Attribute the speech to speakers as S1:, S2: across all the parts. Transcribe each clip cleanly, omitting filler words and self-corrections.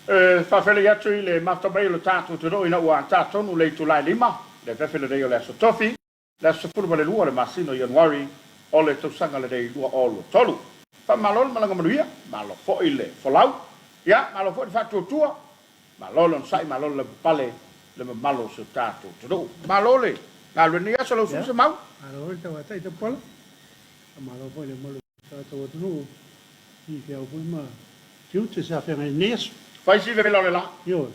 S1: Whawhele atu I le maftamai lo tātou te roi na ua tātou nu le tu lai lima, le whewhele rei o le aso tofi, le aso puru le lua le masino Januari, o le tausanga le rei lua o lo tolu. Malolo malanga manuia, malo fo I le folau, ia, malo fo I whatuatua, malolo nsai, malolo le pale, le malo se tātou te roi. Malole, ngā lue ni aso lau se mau?
S2: Malole te watai te pola, malo fo I le malo tātou te roi, I ke au pui ma, kiu te sa whengai nesu.
S1: Fai si vela le la.
S2: Yo.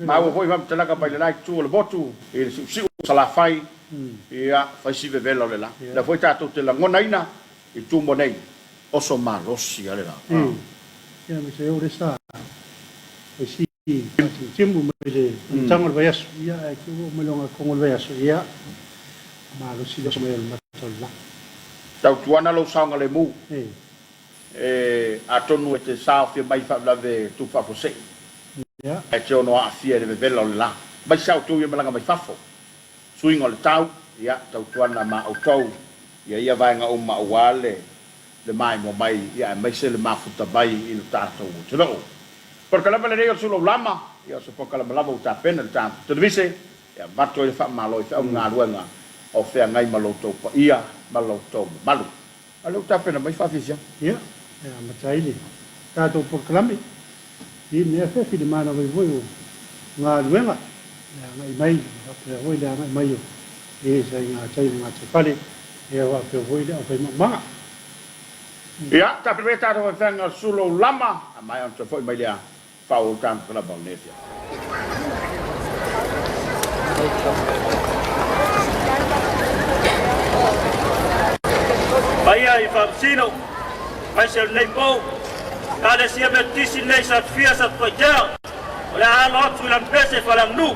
S1: Ma o foi vam tela ka pai le lai tu le botu e si sala fai. Ia fai si vela le la. La foi tato te la ngonaina I tu mo nei. Oso malosi ale la.
S2: Ia me se ore sa. Fai si timbu me le tango vai aso. Ia e ki o me longa kongo vai aso. Ia malosi le me matola.
S1: Tau tuana lo saunga le mu. Atonu te sao fia mai fa la ve tu fa posei.
S2: Ya.
S1: E te ono afia le vela le la. Mai sao tu ia malanga mai fafo. Suinga le tau, ia tau tuana ma au tau. Ia vai nga o ma wale. Le mai mo mai ia mai se le mafuta bai I le tatou. Te no. Por kala le reo Suluaulama, ia so por kala lava uta pena le tatou. Te vise, ia vato le fa malo fa nga luenga. O fea ngai maloto pa ia maloto malu. Ale uta pena mai fa fisia.
S2: Ia. Ya matai tātou proklame I mea whewhi le mana wai voi o ngā luenga lea ngai mai apea voi lea ngai mai o e sai ngā tai ngā te pale e au apea voi lea au manga
S1: Ia, tape tātou e whenga Suluaulama a mai on te foi mai lea whao tātou kala Balnesia
S3: Baia I Faamisino Paisel nei pou, kale sia me tisi nei sa fia sa Tapuaiga, o le alo atu I lampese falang nu.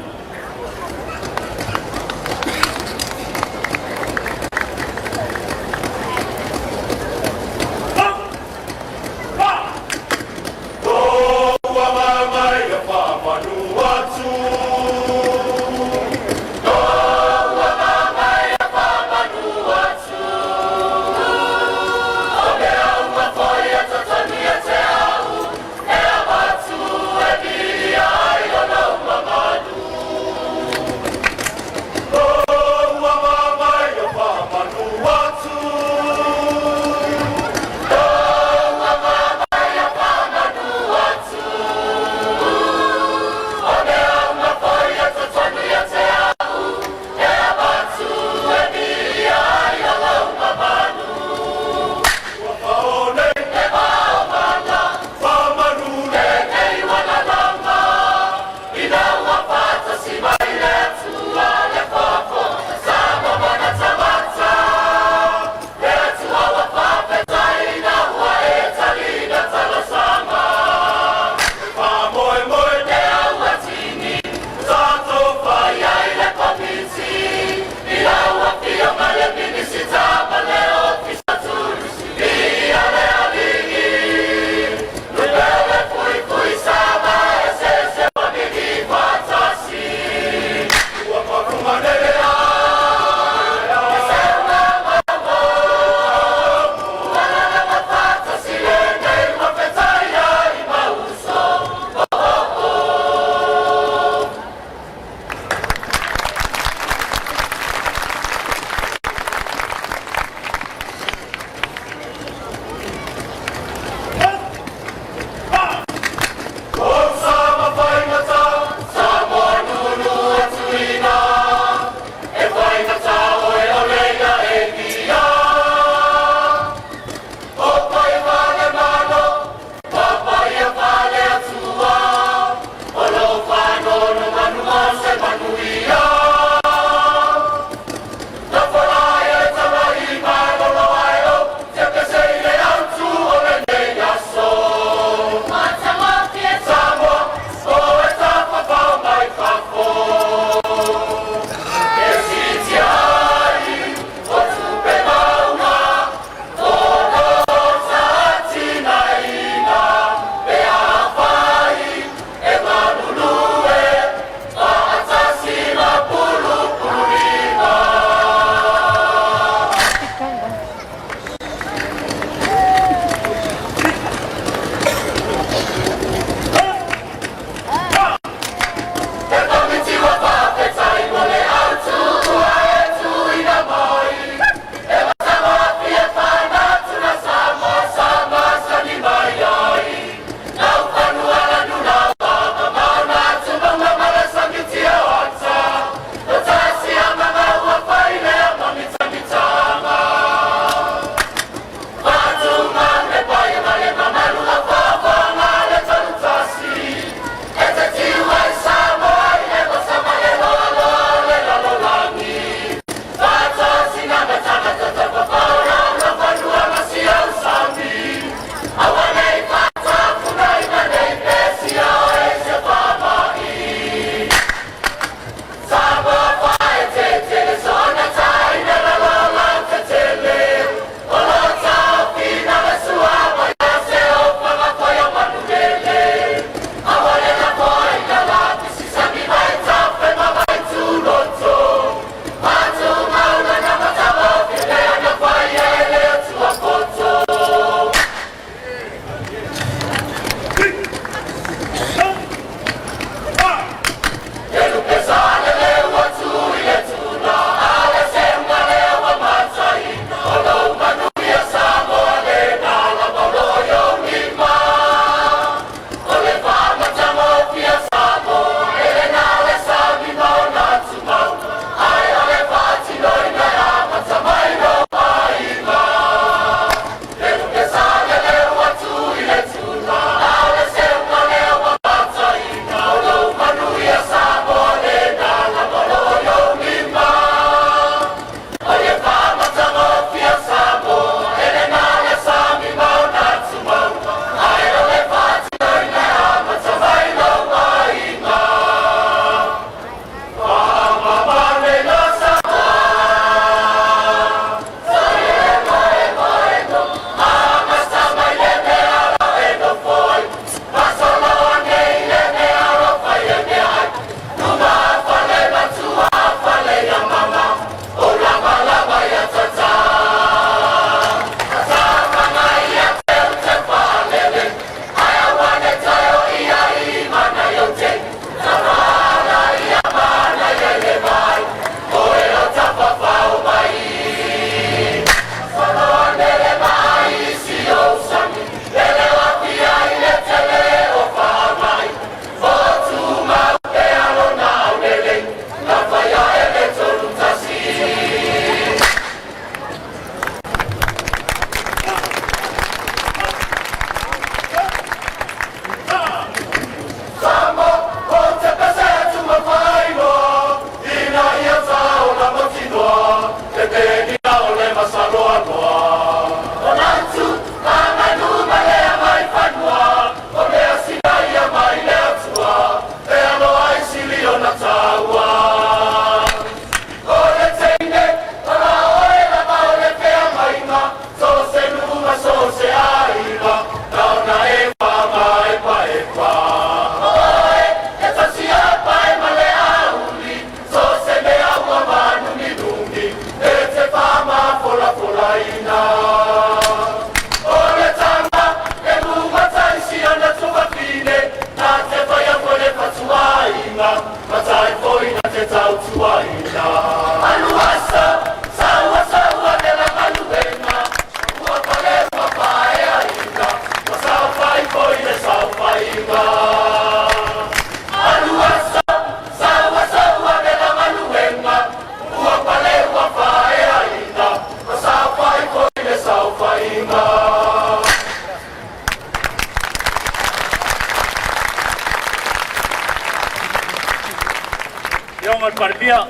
S3: Marbia,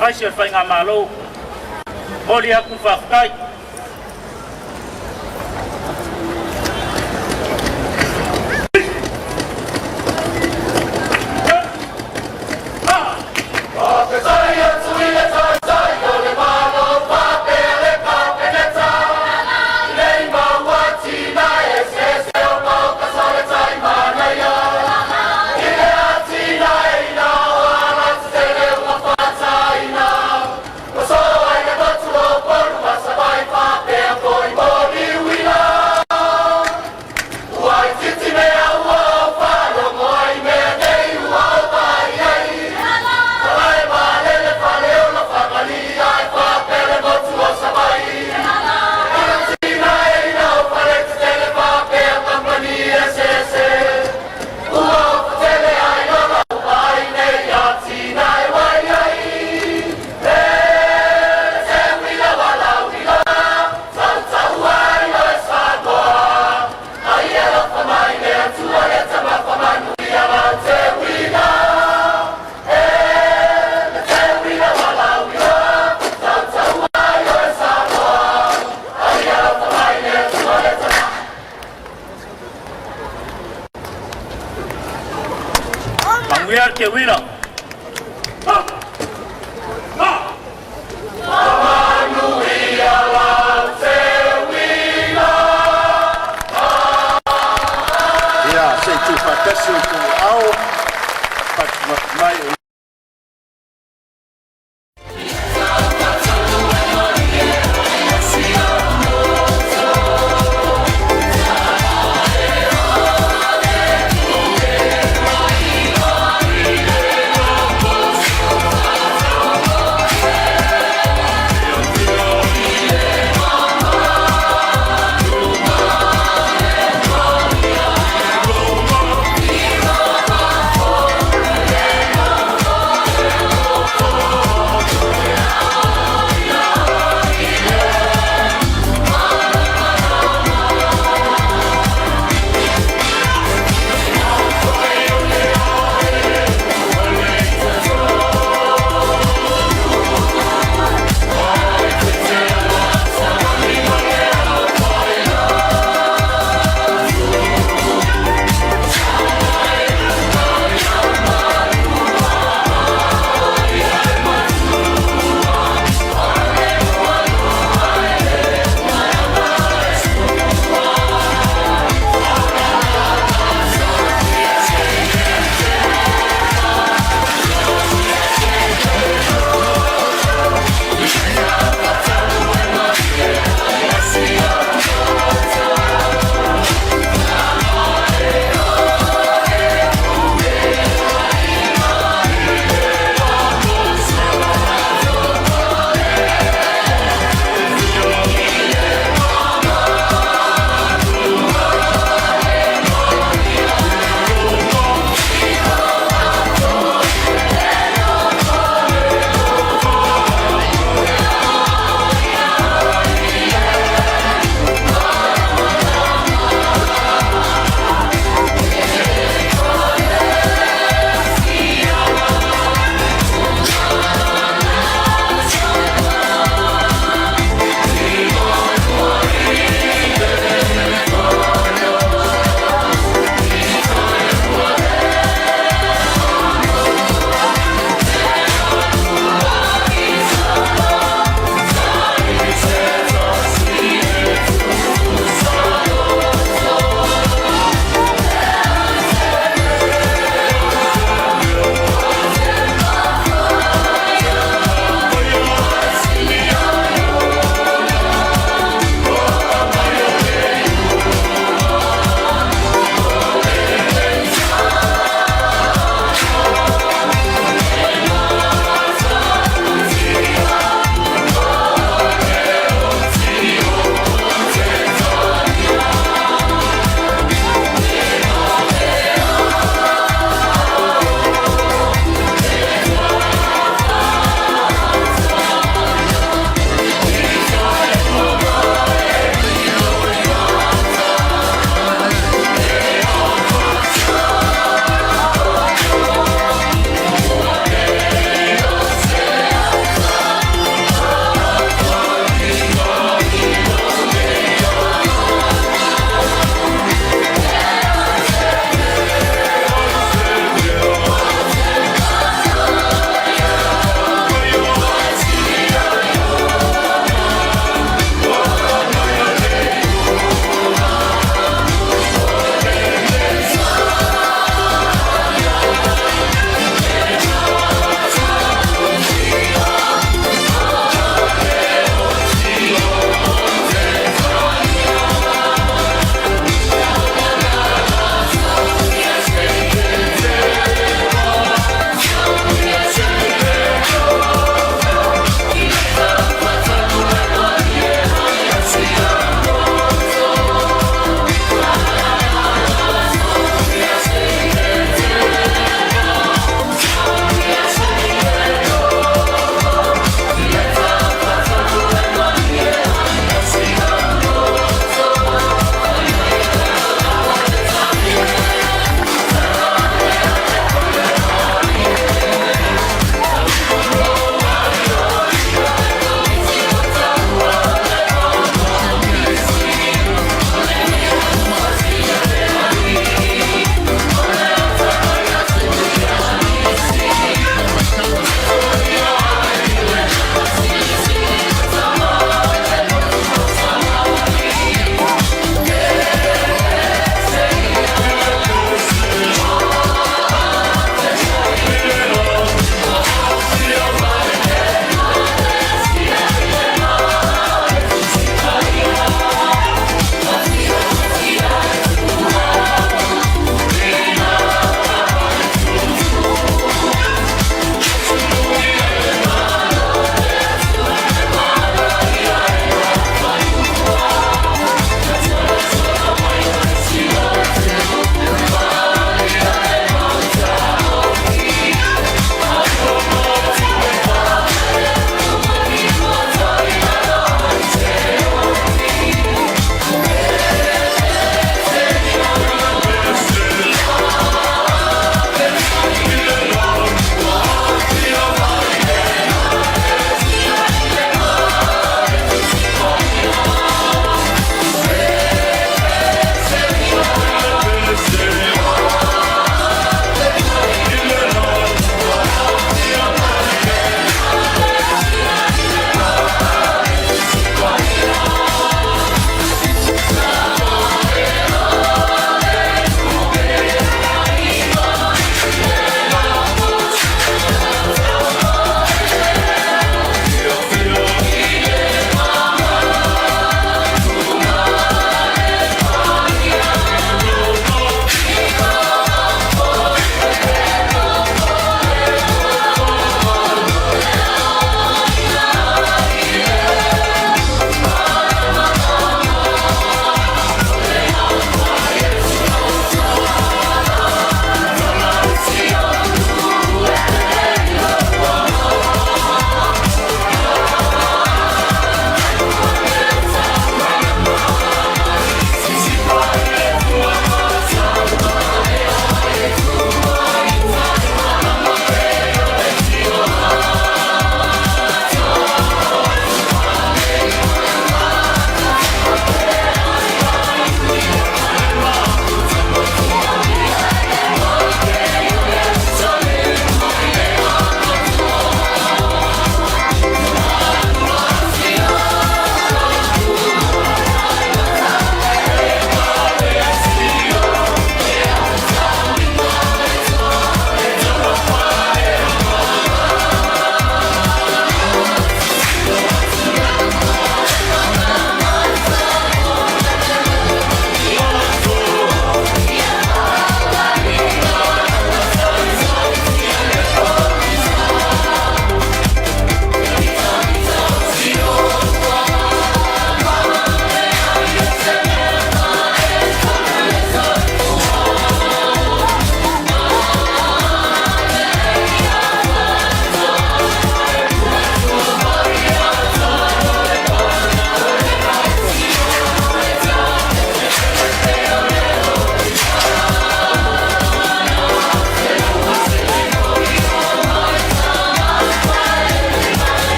S3: Aisha Fangamalo, Olia Kufakai.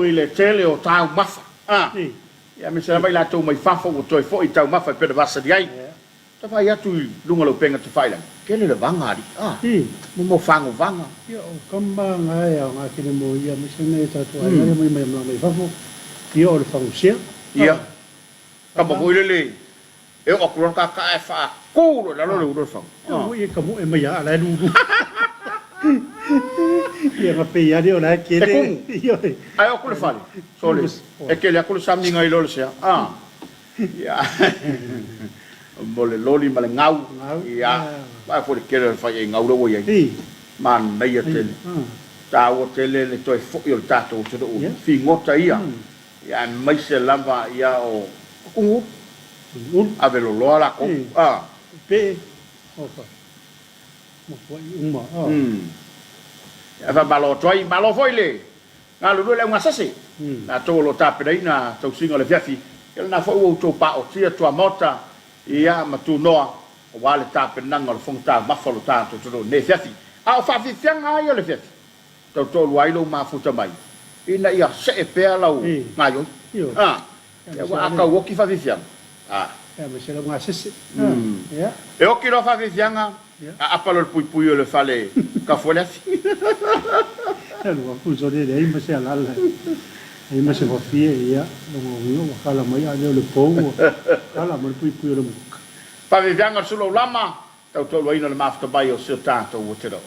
S1: i le tele o tau mafa.
S2: Ni.
S1: Ia me se vai la tau mai fafo o toi fo i tau mafa pe vasa di ai. Ta vai atu lunga lo penga te faila. Kele le vanga di.
S2: Ni.
S1: Mo fango vanga.
S2: Ia o kamba ngai a ngā kene mo ia Missionary Tapuaiga mai mai fafo. Ia o le whangusia.
S1: Ia. Ka mo voi le. E o kuron ka e fa kuro la lo le fa.
S2: Ia ka mo e mai a la lu. Ia nga pe ia o la kene. Ia.
S1: Ai o kule fale. Sole. E ke le akule samni ngai lo le se. Ia. Mole loli male ngau. Ia. Vai fo le kele fa e ngau lo ia. Man mai tele. Ta o tele le toi fo i o tato o o. Fi ngota ia. Ia mai se lava ia o ungu. Ave lo lo la ko.
S2: Pe. Opa. Mo foi uma.
S1: Ya fa balo foi le. Nga lu le nga sase. Na to lo tape dai na to singo le fiafi. Ele na fo o to pa o tia tua mota. Ia ma tu noa. O wale tape nanga lo fong ta ma fo lo ta to ne fiafi. A o fa fi fianga yo le fiafi. To lo ai lo ma futa mai. Ina ia se e pe la o nga yo. Ya wa aka wo ki fa fi fianga.
S2: Ja, maar ze hebben maar zes. Ja.
S1: E o ki lo fa fi fianga. A palo le pui le fale ka fo le fi.
S2: Ja, lo fu zo de ei, maar ze ala. Ei, maar ze va fie ia, lo kala mai a le po. Kala mo pui le.
S1: Pa vi fianga Suluaulama, tau to lo ina le mafta bai o se tato o te ro.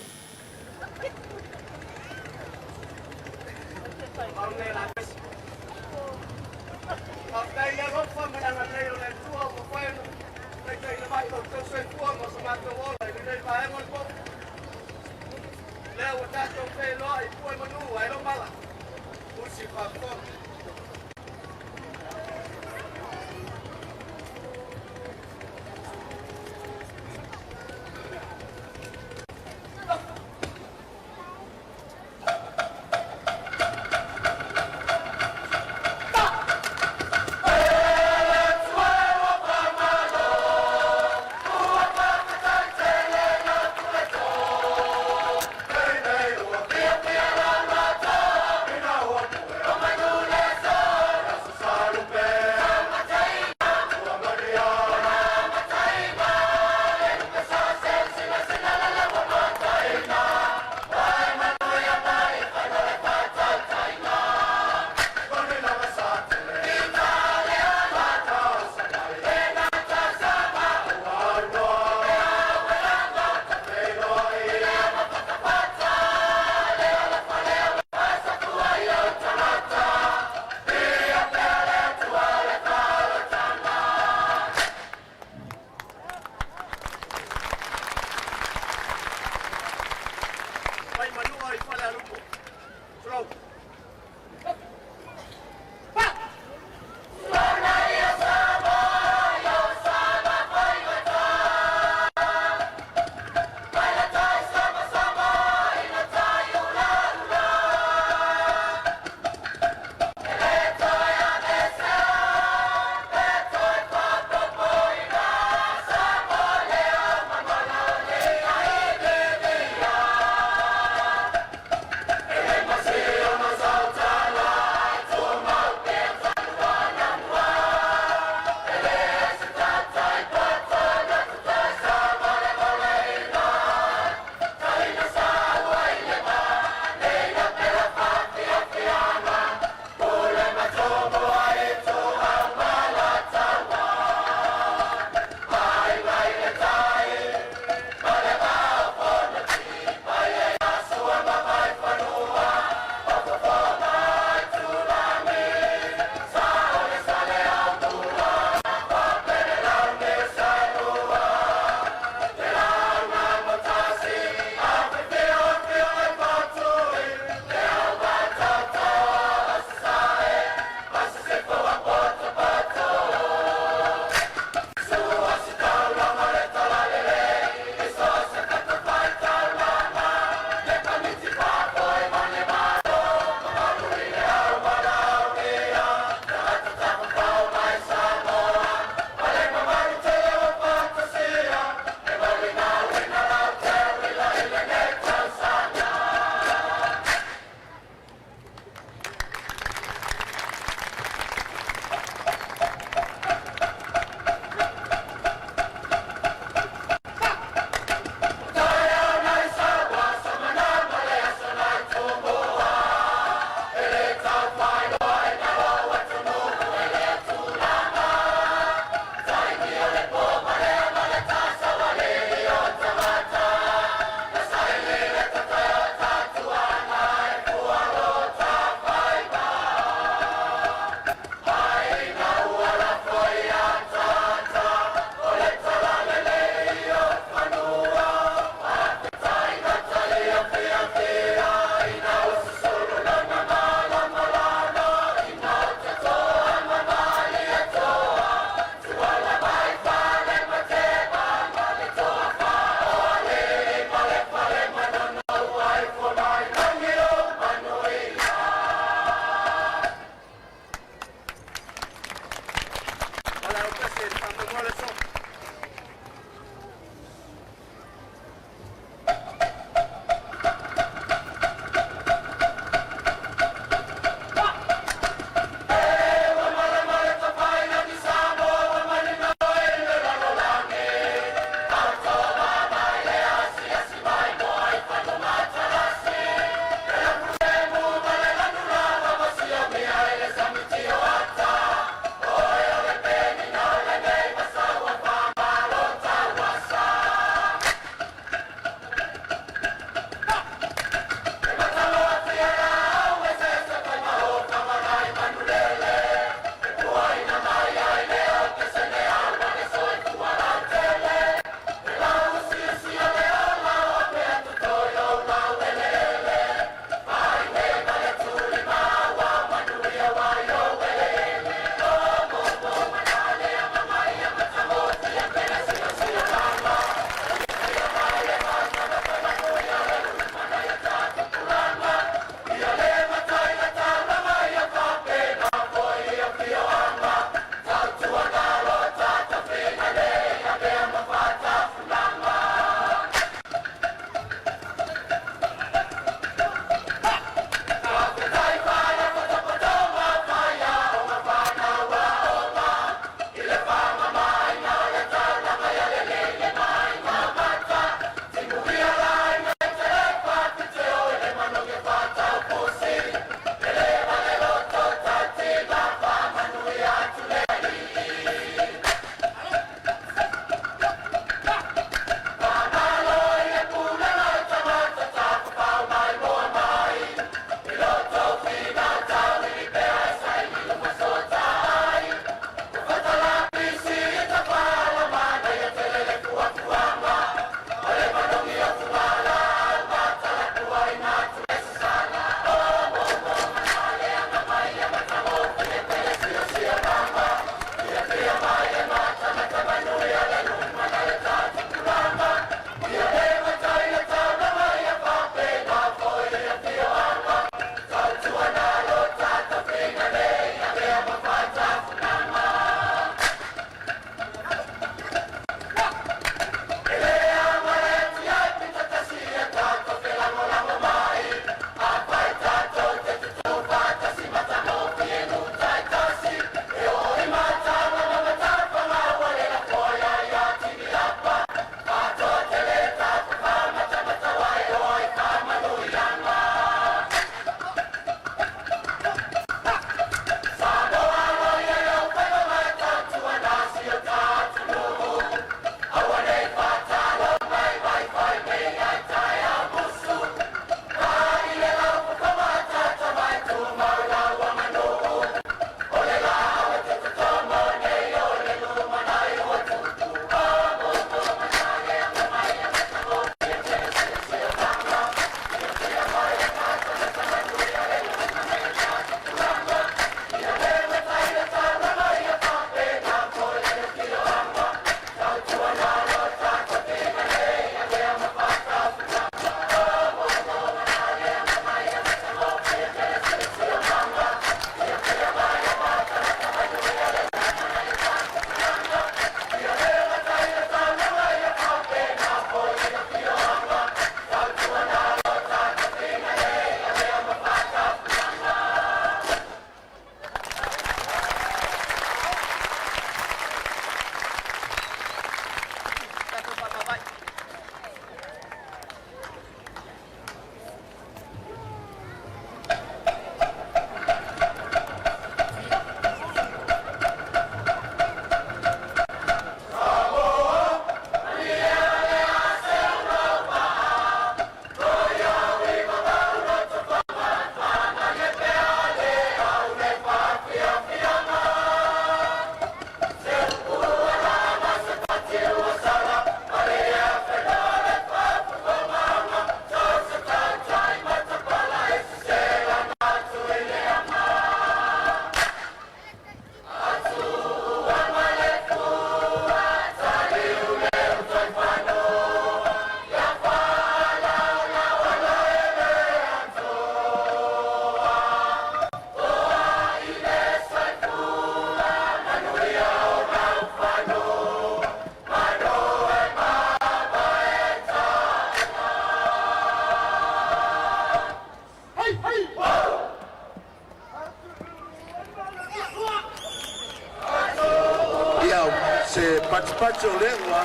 S1: Pats o lengua,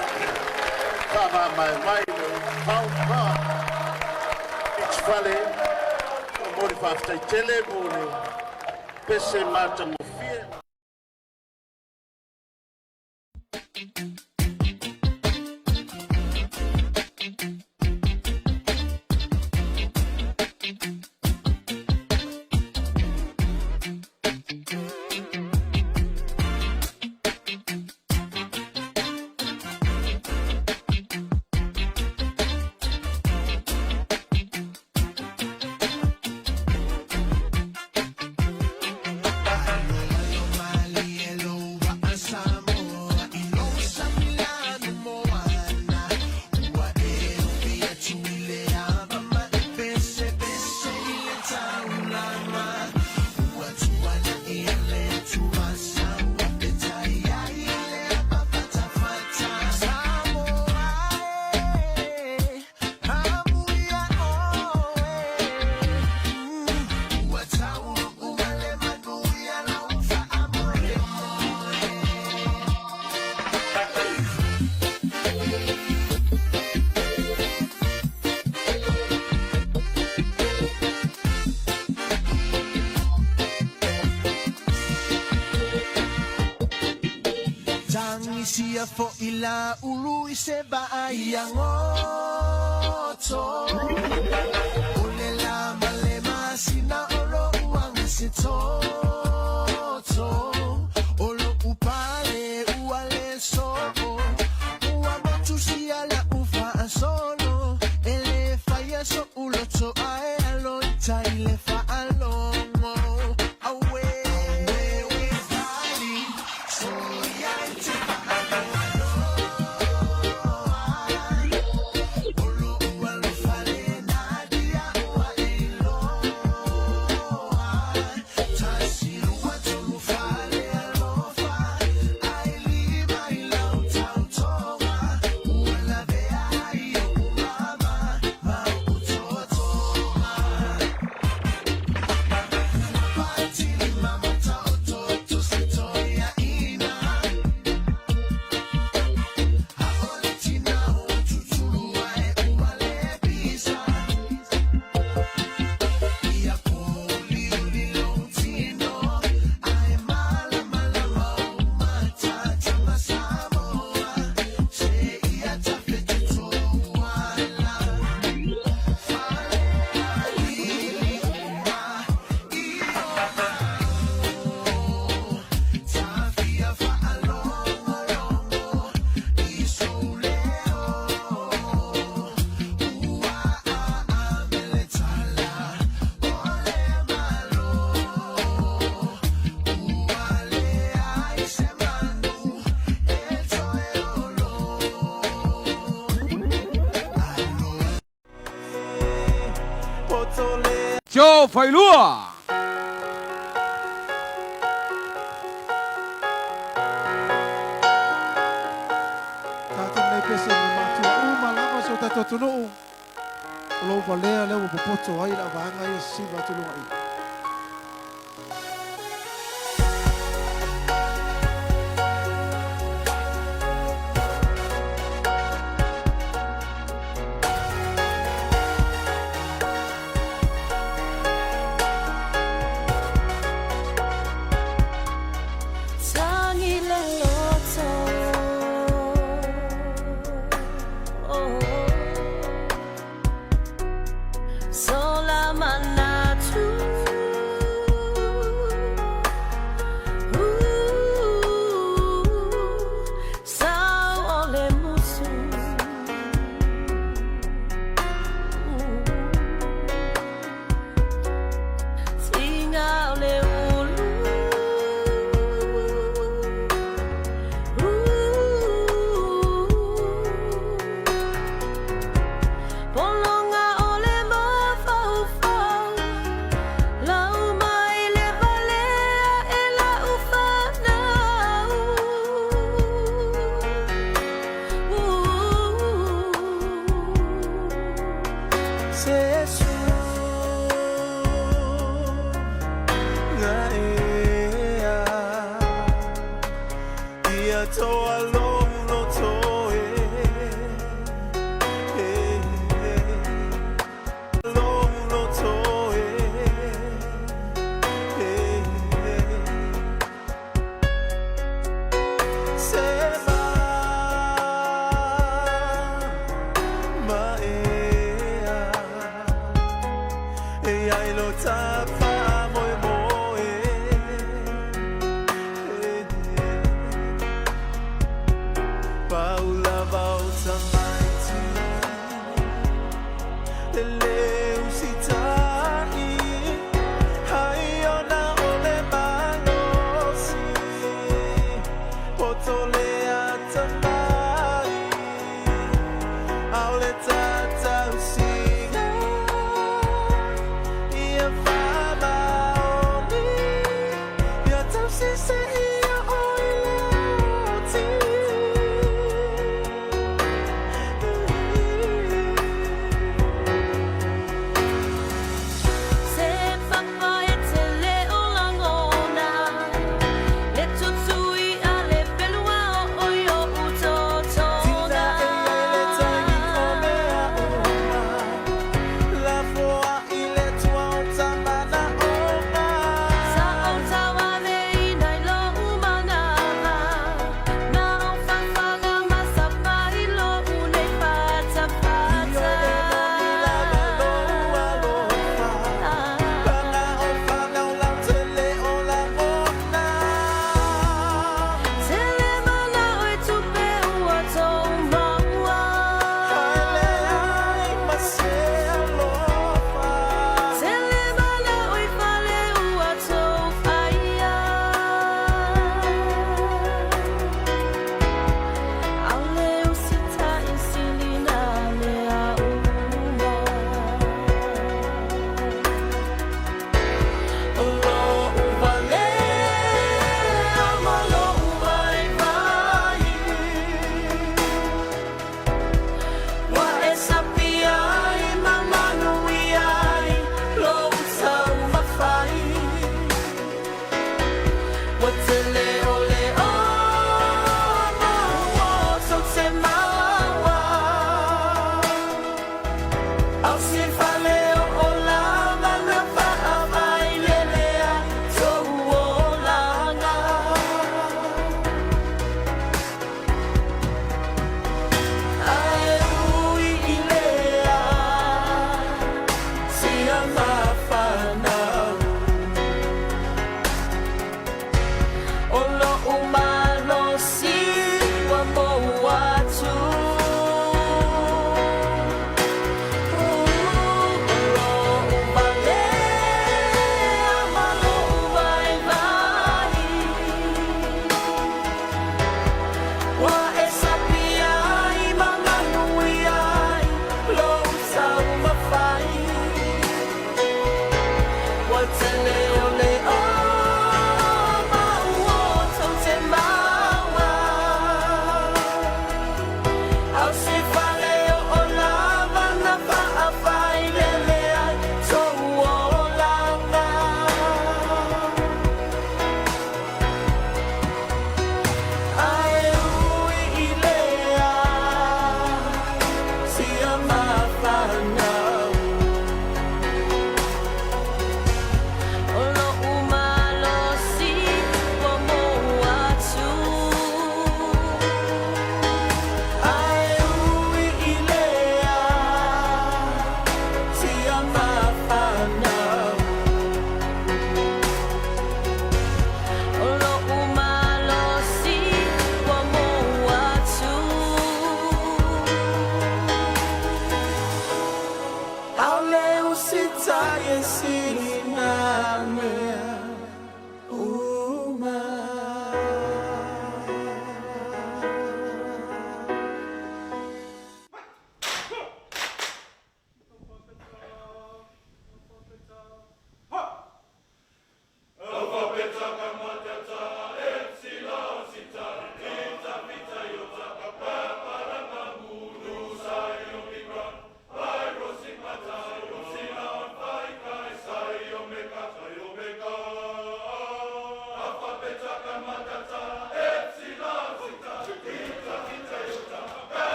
S1: kama mai no pau pa. It's fale, mori faftai tele mori, pese mata mo fie.
S4: Sia fo ila ulu se ba yangoto ulela malema sina olo uang se toto olo upale uale so uamotu sia la ufa solo ele falla so ulo to ae alo itaile fa alo awe we fighting so
S5: Cho phải lúa.
S4: Tātou nei pese ni mātua umalama so tātou tunu. Olo walea leo popoto ai la vanga i siva tunu ai.
S6: Sola manatu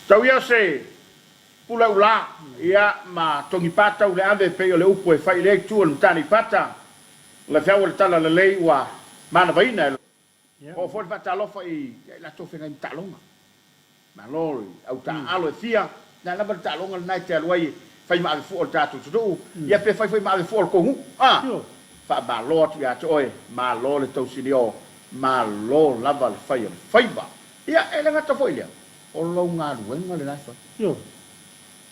S1: tau ia se pula ula ia ma tongi pata ule ave pe le upo e fai le tu on tani pata le fau le tala le lei wa mana vaina o fo pata lo fai la to fenga talonga ma lo au ta alo fia na la ta longa na te aloi fai ma fu o tatu tu ia pe fai ma fu o ko fa ba lo tu ya toi ma lo le tau sinio ma lo lava le fai ba ia ele ngata foi le o lo nga ruenga le nai fa
S2: yo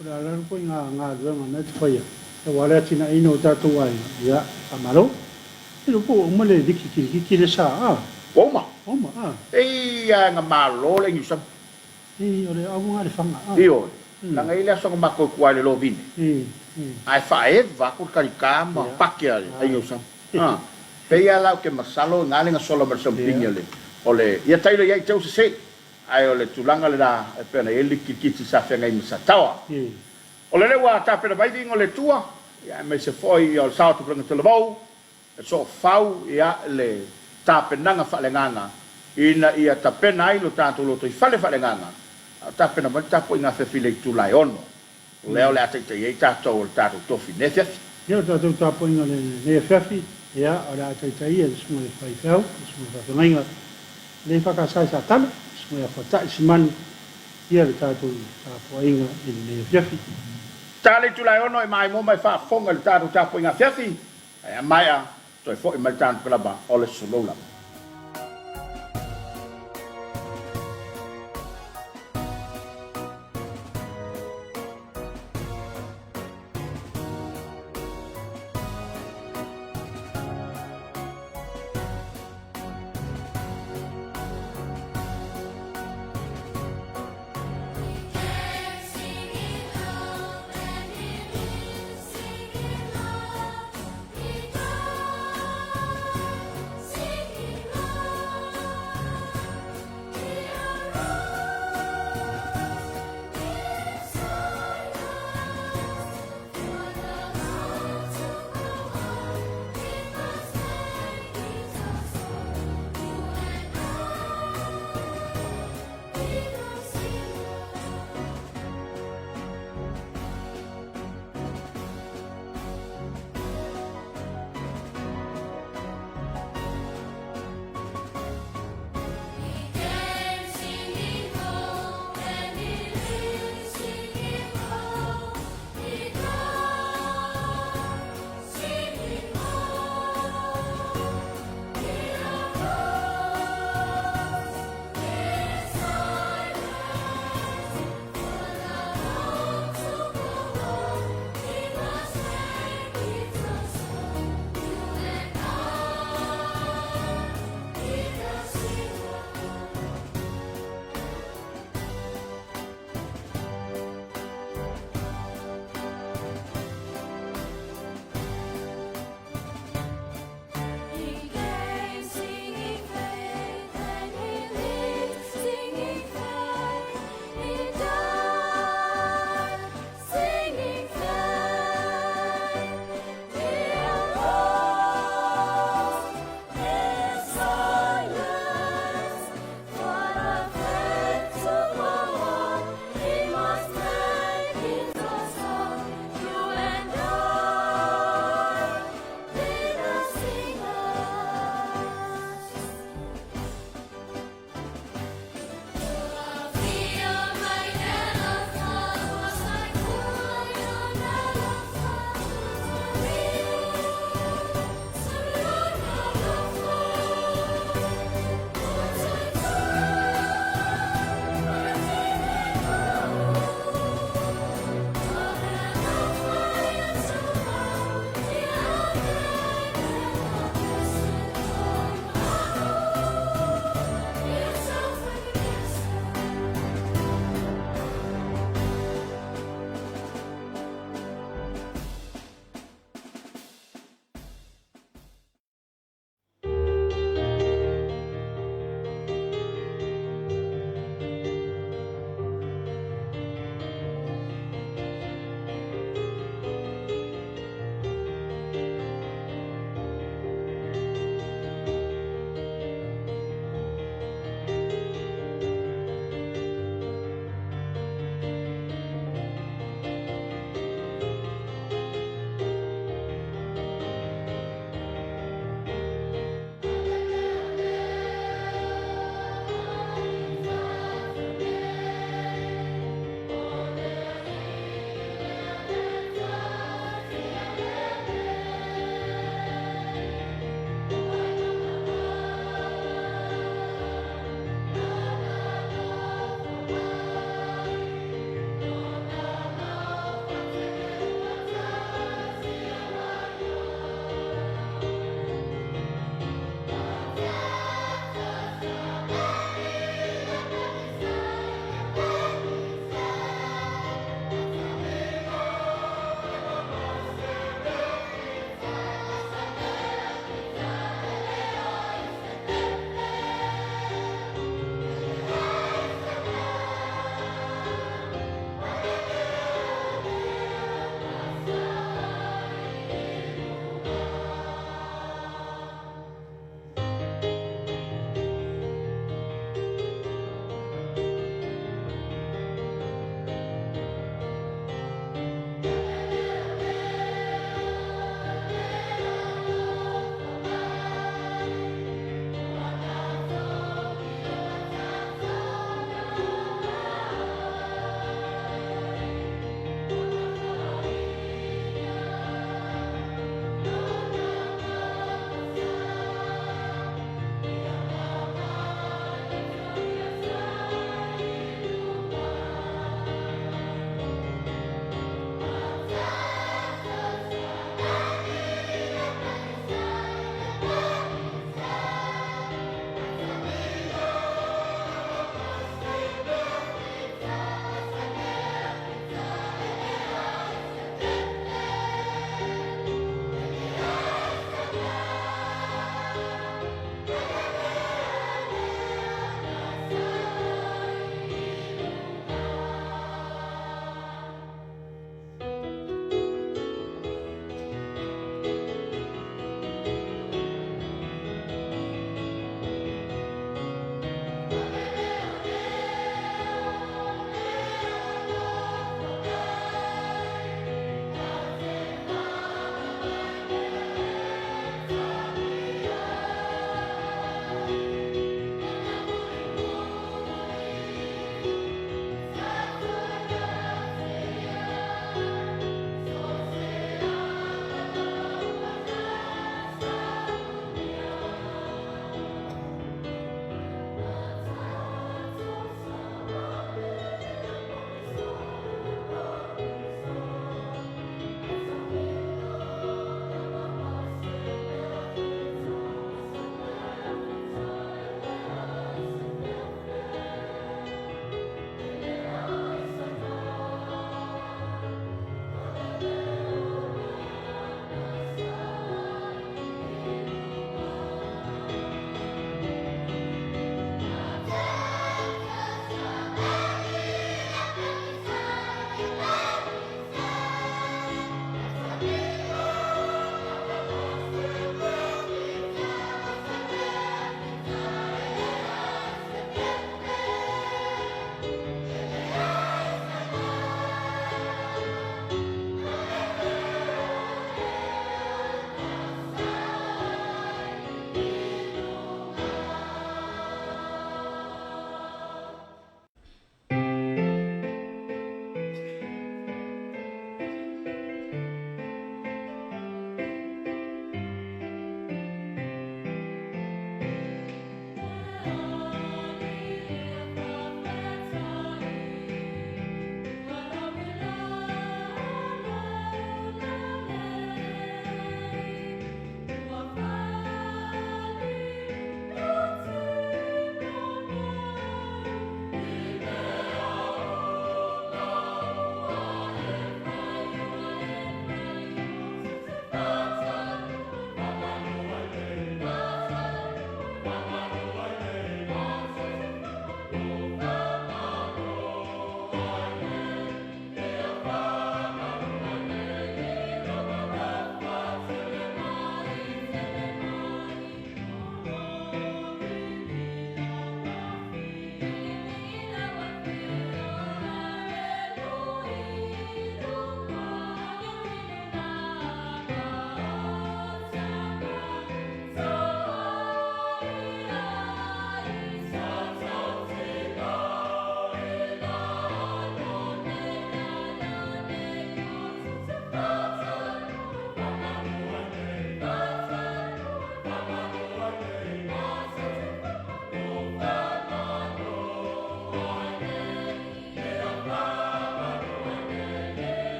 S2: ora la ko nga ruenga na te fai e wala tina ino tatu ai ia amaro ilo po mo le diki le sa
S1: oma
S2: e
S1: ia nga ma lo le ngi sa
S2: e ole au nga le fanga
S1: io la nga ile so ma ko kwa le lo vini ai fa e va ko karika ma pakia ai ngi sa pe ia la ke masalo nga le nga solo mer so pinga le ole ia tailo ia tau se ai ole tulanga le da pena ele ki sa fe ngai sa tawa ole le wa ta pena vai dingo le tua ia me se foi o sa tu pranga te levou so fau ia le ta penanga fa le nganga ina ia ta pena ai lo tanto lo to fale fa le nganga ta pena ma ta po ina fe file tu lai ono le ole ata te ia ta to finefia
S2: io ta po ina le EFKS ia ora ata te ia smo le fai fau smo fa nganga le fa ka sa tala smo ia fa ta siman ia le tato Tapuaiga i le Afiafi.
S1: Tale tu lai ono e mai mo mai fa fonga le tato Tapuaiga Afiafi. E mai a toi fo i mai tan pelaba o le Suluaulama.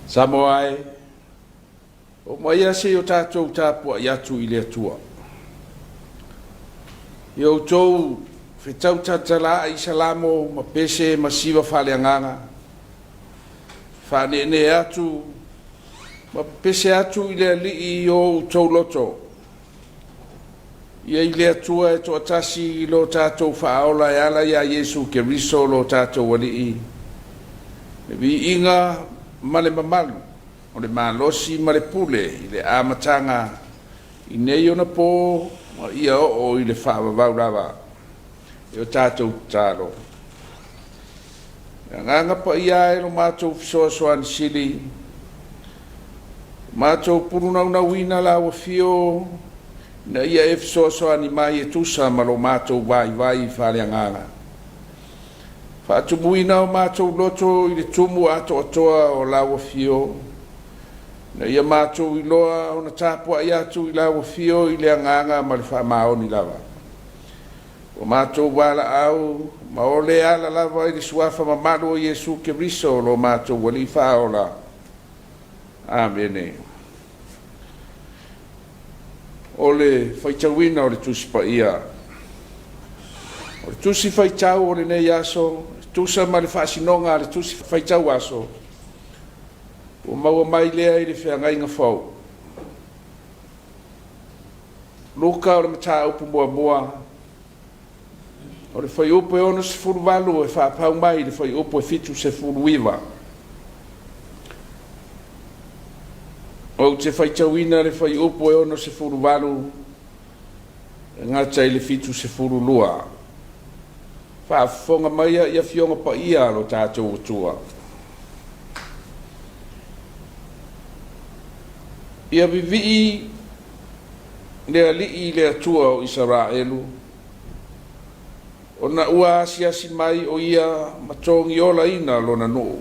S5: Samoa o mai ase o tātou Tapuaiga atu I le atua. I o tou whetau tatala I salamo ma pese ma siwa whaleanganga. Whanene atu ma pese atu I le alii I o tou loto. Ia I le atua e to atasi I lo tātou whaola e ala ia Yesu ke riso lo tātou alii. Ne vi inga male mamalu o le malosi ma le pule I le amatanga I nei ona po ma ia o I le whaavavau rawa I o tātou tālo nganga pa ia e lo mātou fisoasoani sili mātou purunau wina la wa fio na ia e fisoasoani mai e tusa ma lo mātou vai whaleanganga Whaatumuina o mātou loto I le tumu ato atoa o lawa fio. Na ia mātou I loa o na Tapuaiga atu I lawa fio I le anganga ma le whaamaoni lawa. O mātou wala au, ma o le ala lava I le suafa ma malu o Yesu ke riso lo mātou wali whaola. Amene. O le whaitawina o le tusipaia. O le tusi whaitau o le nei aso, tusa ma le whaasinonga le tusi whaitau aso. O maua mai lea I le whiangai ngā whau. Luka o le mata upu mua mua. O le whai upu e ono se furu walu e whaapau mai le whai upu e fitu se furu iwa. O te whaitauina le whai upu e ono se furu walu e ngata I le fitu se furu lua. Whaafonga mai ia fionga pa ia lo tātou utua. Ia vivi le alii le atua o Israelu. O na ua asiasi mai o ia matongi ola ina lo na nuu.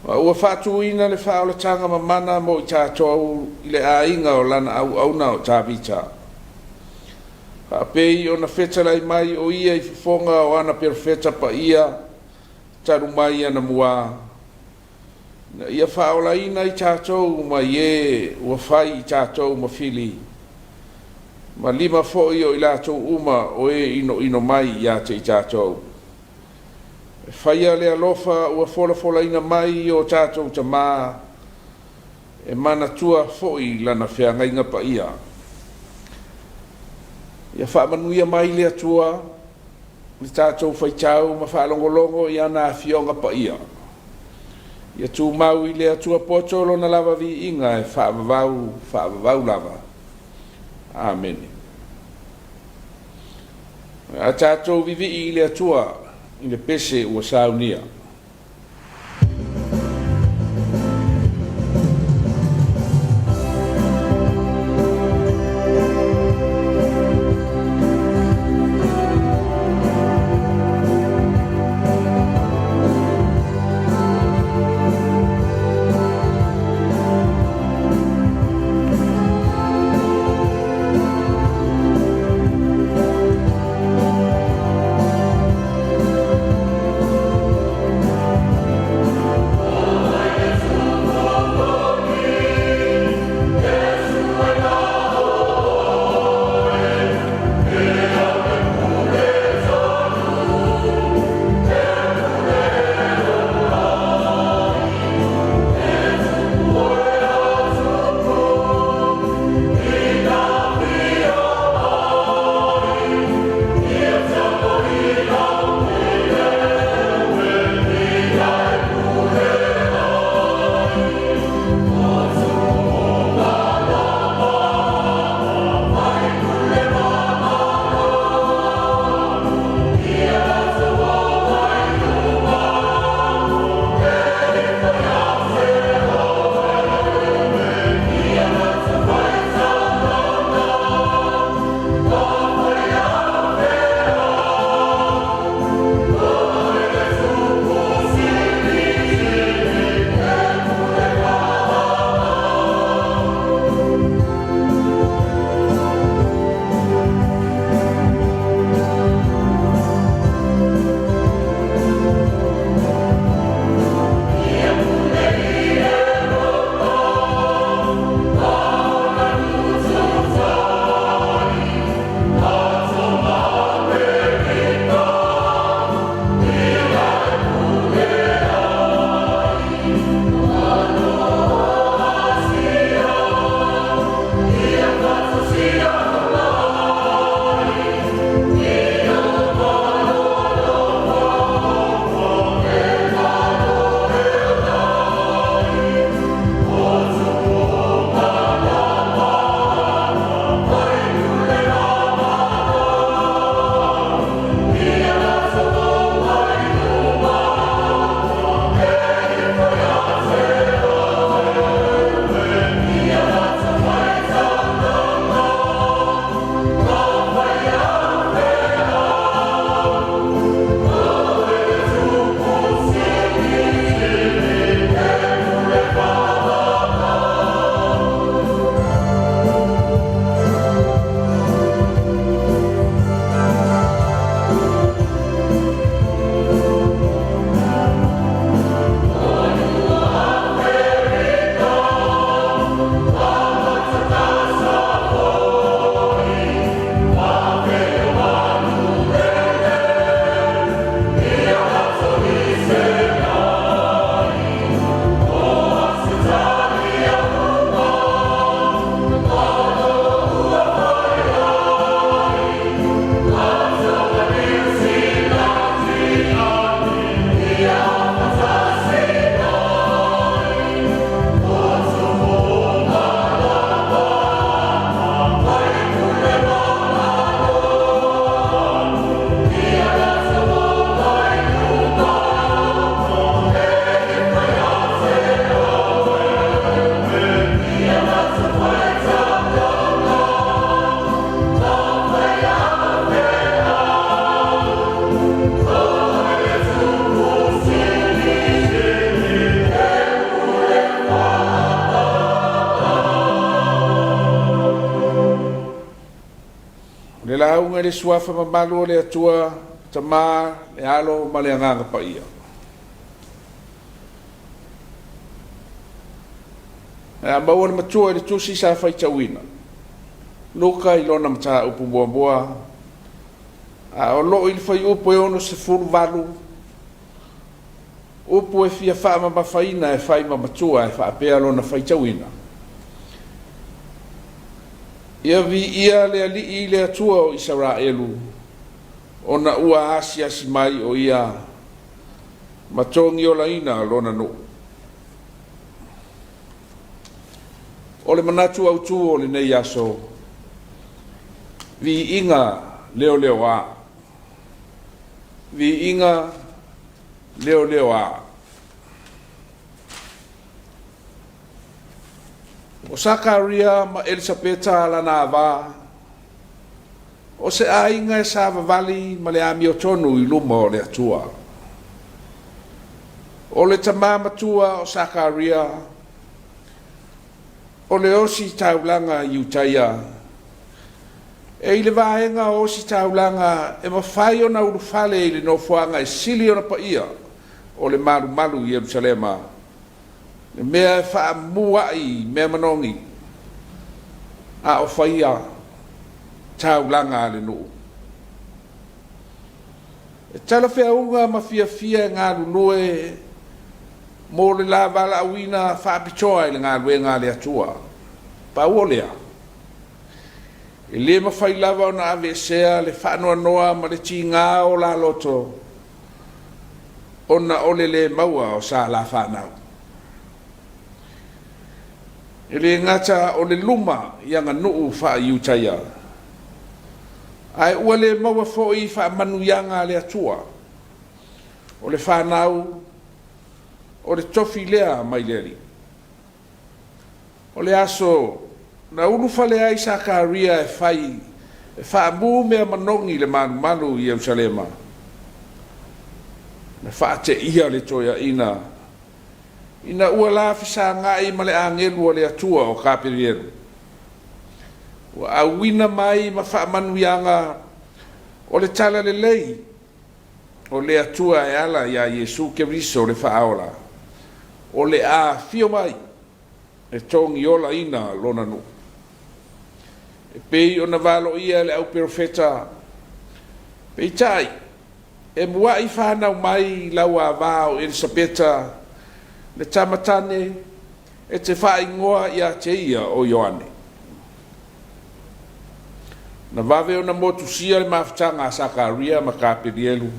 S5: Ua whaatuina le whaolatanga mamana mo I tātou I le ainga o lana au na o tāvita. Pei o na whetalai mai o ia I whafonga o ana perfeta pa ia taru mai ana mua. Na ia whaola ina I tātou ma ie ua whai I tātou ma fili. Ma lima fōi o I lātou uma o e ino mai ia te I tātou. Whaia le alofa ua fola ina mai o tātou ta maa e mana tua fōi lana whiangainga pa ia. Ia whaamanuia mai le atua, le tātou whaitau ma whaalongolongo I ana Afionga pa ia. Ia tū mau I le atua potolo na lava vi inga e whaavavau lava. Amen. A tātou vivi I le atua I le pese ua saunia. le suafa mamalu o le atua tamā le alo ma le agaga paia. E maua le matua i le tusi sa faitauina. Luka i lona mata upu muamua. A o loo i le fai upu e ono se fulu valu. Upu e fia faa mamafaina e fai mamatua e faa pea lona faitauina. Ia vi ia le ali i le atua o Israelu. Ona ua asi asi mai o ia matongi o laina lona no. O le manatu au tu o le nei aso. Vi inga leo leo a. Vi inga leo leo a. O Sakaria ma Elisabeta la nava. O se a inga e sa vavali ma le ami o tonu i luma o le atua. O le tamama tua o Sakaria. O le osi taulanga i utaia. E i le vaenga o osi taulanga e mawhai o na urufale i le nofuanga e sili o na paia o le malu malu i Jerusalema. Le mea e wha muai mea manongi a o whaia taulanga le nuu. E tala whea unga ma fia fia ngā lulue mo le la vala awina whaapitoa i le ngā lue ngā le atua. Pa uolea. E le ma whai lava o na avesea le whanua noa ma le ti ngā o la loto. O na ole le maua o sa la whanau. E le ngata o le luma i anga nuu wha i utaia. Ai ua le maua fo i wha manu ianga le atua. O le whanau o le tofi lea mai leri. O le aso, na ulufa lea i Sakaria e whai, e wha mu mea manongi le manu manu i Jerusalema. Na wha te ia le toia ina. Ina ua la fisa ngai ma le angelu o le atua o kapirieru. Ua awina mai ma wha manu ianga o le tala le lei. O le atua e ala ia Yesu Keriso le wha aola. O le a fio mai e tongi ola ina lona nu. E pei o na valo ia le au profeta pei tai e mua i whanau mai lau a vao Elisabeta le tamatane e te whai ngoa ia te ia o Ioane. Na vave o na motu sia le mawhtanga a Sakaria ma kapirielu.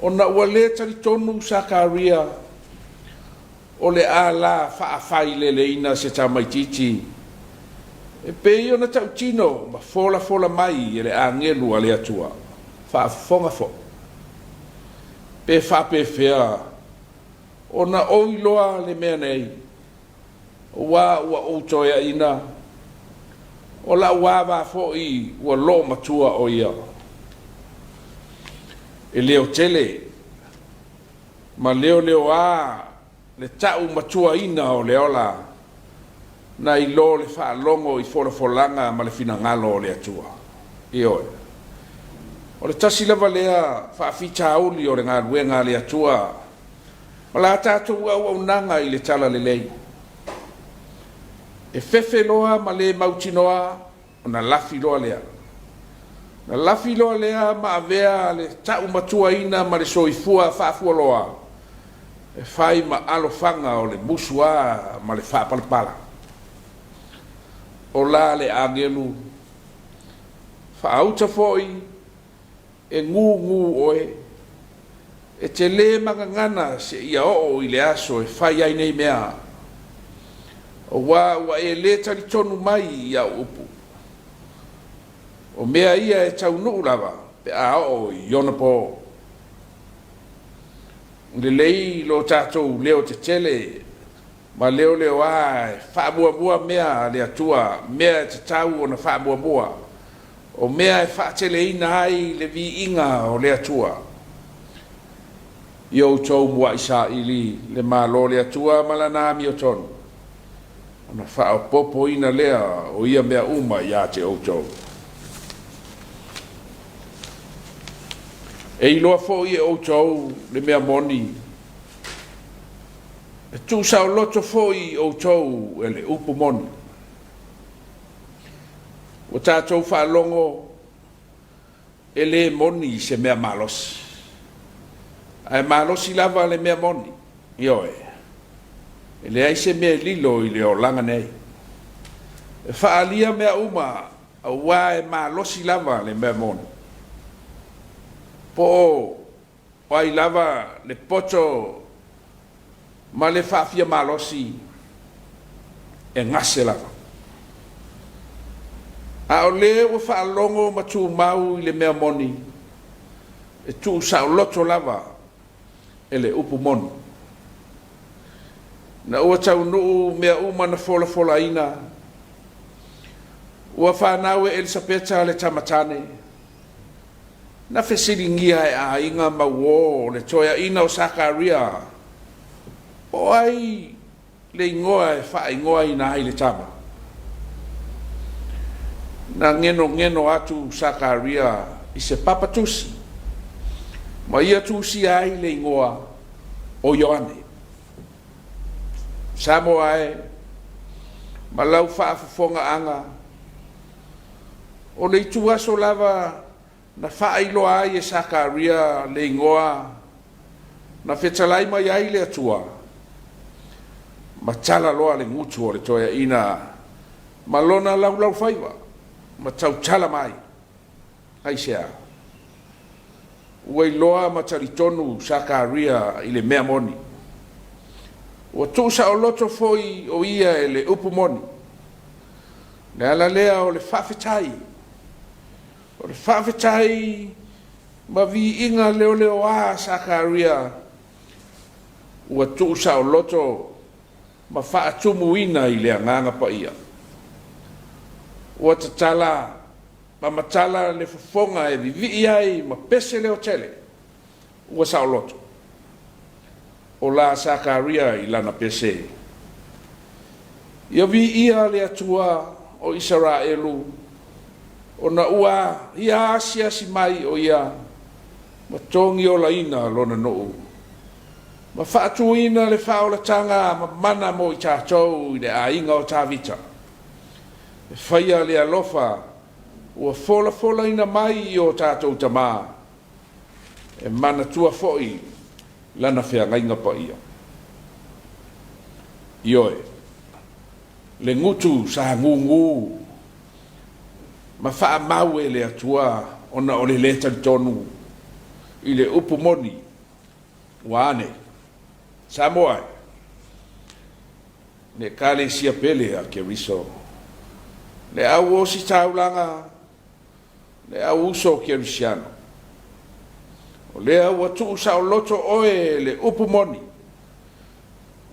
S5: O na ua le tali tonu Sakaria o le a la whaafai le ina se tamaititi. E pei o na tautino ma fola fola mai e le a ngelu a le atua. Whaafonga fo. Pe whape fea o na oiloa le mea nei. O wā ua outoea ina. O la wā fo i ua lo matua o ia. E leo tele. Ma leo leo a le tau matua ina o le ola na i lo le wha longo i fora folanga ma le fina ngalo o le atua. I oe. O le tasi lava lea wha fita uli o le ngā ruenga le atua. Ma la tātou au au nanga i le tala le lei. E fefe loa ma le mautinoa o na lafi loa lea. Na lafi loa lea ma avea le tau matua ina ma le soifua whaafua loa. E whai ma alofanga o le musua ma le whaapalapala. O la le angelu. Whaauta foi e ngu oe. E te le mangangana se ia o i le aso e whai ai nei mea. O wa e le tari tonu mai ia upu. O mea ia e tau nuu lava pe a o i ona po. Le lei lo tātou leo te tele, ma leo leo a whaabua bua mea le atua, mea te tau o na whaabua bua, o mea e whaatele ina ai le vi inga o le atua. Iou tau mua isa ili le malo le atua malana mi o tonu. O na whaopopo ina lea o ia mea uma ia te o tau. E iloa fo i o tau le mea moni. E tu sao loto fo i o tau e le upu moni. O tātou whaalongo e le moni se mea malosi. Ai malosi lava le mea moni. Ioe. E le aise mea lilo i le o langa nei. E whaalia mea uma a ua e malosi lava le mea moni. Po o ai lava le poto ma le whaafia malosi e ngase lava. A o le o whaalongo ma tu mau i le mea moni e tu sao loto lava e le upu moni. Na ua tau nuu mea uma na fola ina ua whanau e Elisabeta le tamatane na fesiringia e a inga mauo le toia ina o Sakaria o ai le ingoa e wha ingoa ina ai le tama na ngeno atu Sakaria i se papa tusi ma ia tusi ai le ingoa o Ioane Samoa e ma lau whaafafonga anga o le itu aso lava na whaailoa ai e Sakaria le ingoa na whetalai mai ai le atua ma tala loa le ngutu o le toia ina ma lona lau whaiva ma tau tala mai ai sea ua iloa ma taritonu Sakaria i le mea moni ua tuusa o loto foi o ia e le upu moni le ala lea o le whawhetai o le whawhetai ma vi inga leo a Sakaria ua tuusa o loto ma whaatumu ina i le anganga pa ia ua tatala ma matala le fofonga e vivi ai ma pese leo tele ua sa o loto o la Sakaria i lana pese ia vi ia le atua o Israelu o na ua ia asia si mai o ia ma tongi o la ina lona noo ma whaatu ina le whaolatanga ma mana mo i tātou i le ainga o tāvita e whaia le alofa ua fola ina mai i o tātou tamā e mana tua foi lana whea ngainga pa ia ioe le ngutu sa ngungu ma wha mau e le atua ona o le leta tonu i le upu moni wane Samoa ne kale sia pele a ke riso le au o si taulanga le au uso ke risiano o le au atu sa o loto oe le upu moni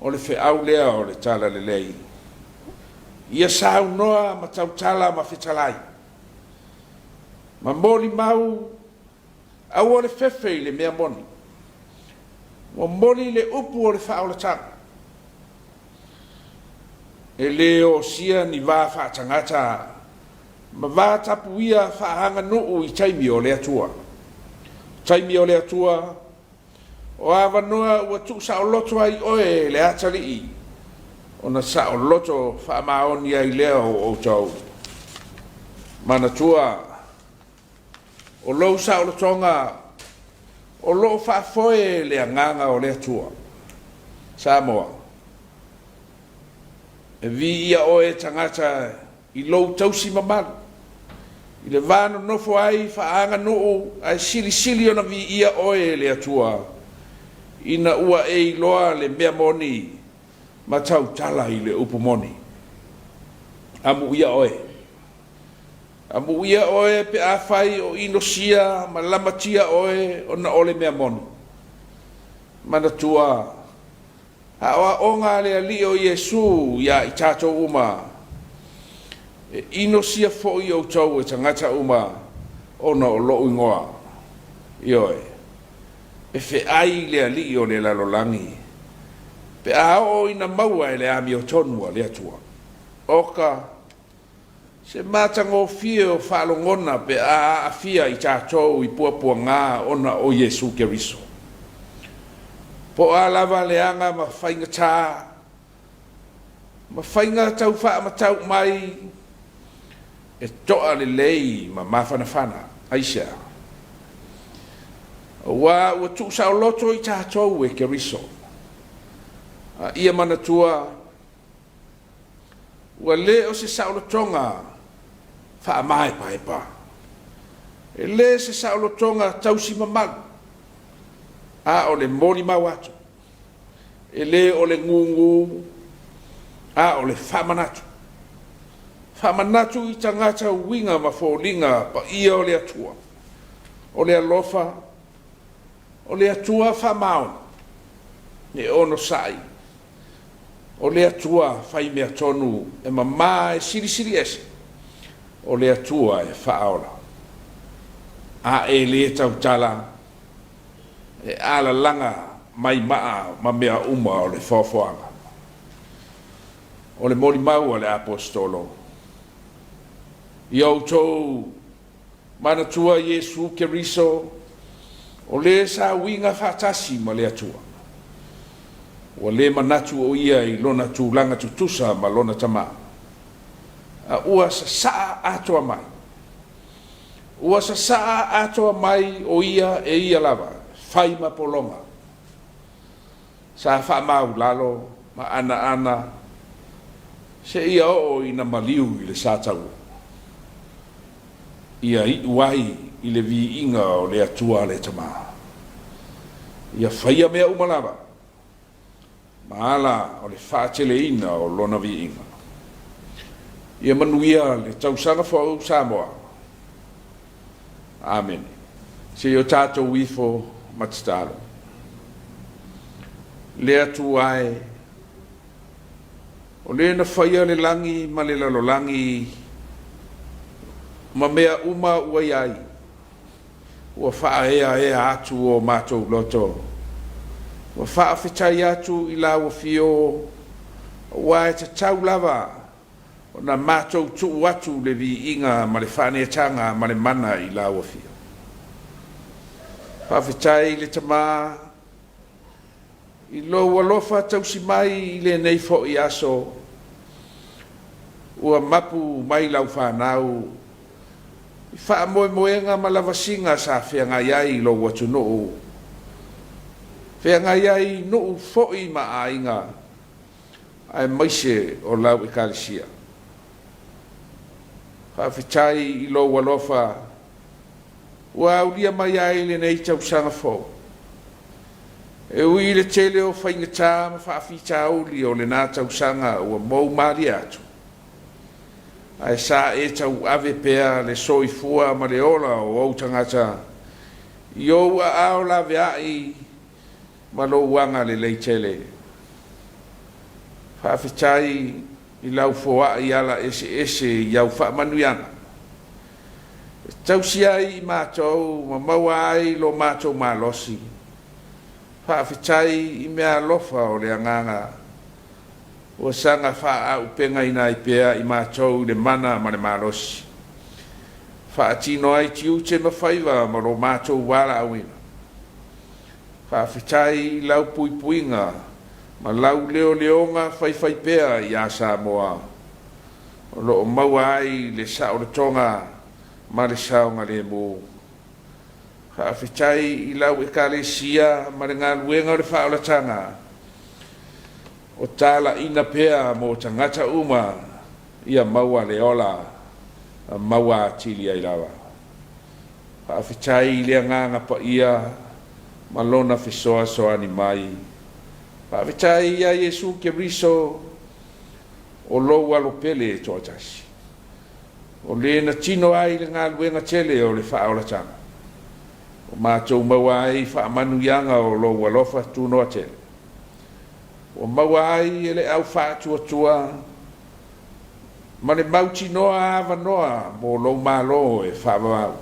S5: o le fe au lea o le tala le lei ia sa noa ma tau tala ma fetalai ma moli mau au o le fefe i le mea moni o moli le upu o le whaolatanga e le o sia ni wā whaatangata ma wā tapu ia whaahanga nuu i taimi o le atua taimi o le atua o awa noa ua tu sa o loto ai oe le atali i o na sa o loto whaamaoni ai lea o tau mana tua o lou sa o lotonga o loo whaafoe le anganga o le atua Samoa e vi ia oe tangata i lou tausi mamalu i le vano nofo ai whaanga nuu ai sili ona vi ia oe le atua ina ua e iloa le mea moni ma tau tala i le upu moni amu ia oe pe a whai o inosia ma lamatia oe o na ole mea moni mana tua a onga le ali o Yesu ia i tātou uma e inosia fo i o tau e tangata uma o na o lo ingoa ioe e fe ai le ali o le lalolangi pe a o ina maua e le ami o tonua le atua oka Se matango fio whalongona pe a afia I tātou I puapua ngā ona o Yesu Keriso. Po a lava leanga ma whainga tā, ma whainga tau wha ma tau mai, e toa le lei ma mawhanawhana, aisea. Wa ua tu sao loto I tātou e Keriso. Ia manatua, ua le o se sao lotonga, wha mai pae pa. E le se sao lotonga tausi mamalu. A o le mori mau atu. E le o le ngungu. A o le whamanatu. Whamanatu I tangata winga ma fōlinga pa ia o le atua. O le alofa. O le atua whamau. Ne ono sai. O le atua whai mea tonu e mamā e siri siri ese. O le atua e whaola. A e le tau tala. E ala langa mai maa ma mea uma o le whawhanga. O le mori mau o le apostolo. I autou manatua Yesu Keriso o le sa winga whatasi ma le atua. O le manatu o ia I lona tūlanga tutusa ma lona tama. A ua sa saa atoa mai. Ua sa saa atoa mai o ia e ia lava. Fai ma polonga. Sa wha mau lalo, ma ana. Se ia o ina maliu I le sātau. Ia I uai I le vi inga o le atua le tama. Ia whaia mea umalava. Ma ala o le whaatele ina o lona vi inga. Ia manuia le tausanga whau Samoa. Amen. Se o tātou wifo matstalo. Le atu ai. O le na whaia le langi ma le lalolangi. Ma mea uma ua iai. Ua wha ea atu o mātou loto. Ua wha whitai atu I la ua fio. Ua e te tau lava. O na mātou tu atu le vi inga ma le whanea tanga ma le mana I la ua fio. Whawhitai le tama I lo alofa tausi mai I le nei fo I aso ua mapu mai lau whanau I wha moe moenga ma lavasinga sa whianga iai lo watu noo whianga iai noo foi ma ainga ai maise o lau I kalisia Whawhitai I lo alofa ua ulia mai ai le nei tausanga fo. E ui le tele o whainga tā ma whaafita uli o le nā tausanga ua mou mari atu. Ai sa e tau ave pea le soifua ma le ola o au tangata. I o a ao la veai ma lo wanga le lei tele. Whaafitai I lau foa I ala ese I au wha manuiana. Tausia I mātou, ma maua ai lo mātou mālosi. Whaafitai I mea lofa o le anganga. O sanga wha au penga ina I pea I mātou le mana ma le mālosi. Whaatino ai tiu te mawhaiva ma lo mātou wala awina. Whaafitai I lau pui puinga, ma lau leo leonga whai pea I a Samoa. O lo maua ai le sao le tonga, ma le saonga le mo. Whaafetai I lau e kalesia ma le ngā luenga o le whaolatanga. O tāla ina pea mo tangata uma ia maua le ola, maua tili ai lawa. Whaafetai le nganga pa ia ma lona fisoa soani mai. Whaafetai ia Yesu Keriso o lo walo pele e tōtasi. O le na tino ai le ngā luenga tele o le whaolatanga. O mātou maua ai whaamanu ianga o lo walofa tūnoa tele. O maua ai ele au whaatua tua. Ma le mauti noa ava noa mo lo malo e whaamau.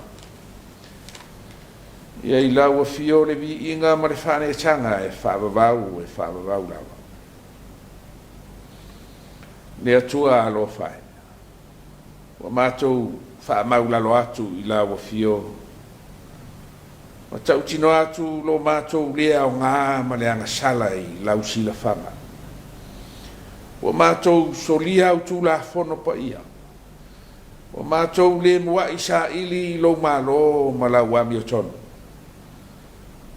S5: Ia I lau a fio le vi inga ma le whane tanga e whaamau lawa. Le atua alo whae. Ua mātou whaamaulalo atu I la wafio. Ma tau tino atu lo mātou lea o ngā ma le anga sala I lau sila whanga. Ua mātou solia au tū la whono pa ia. Ua mātou le mua I sa ili lo mālo ma lau ami o tono.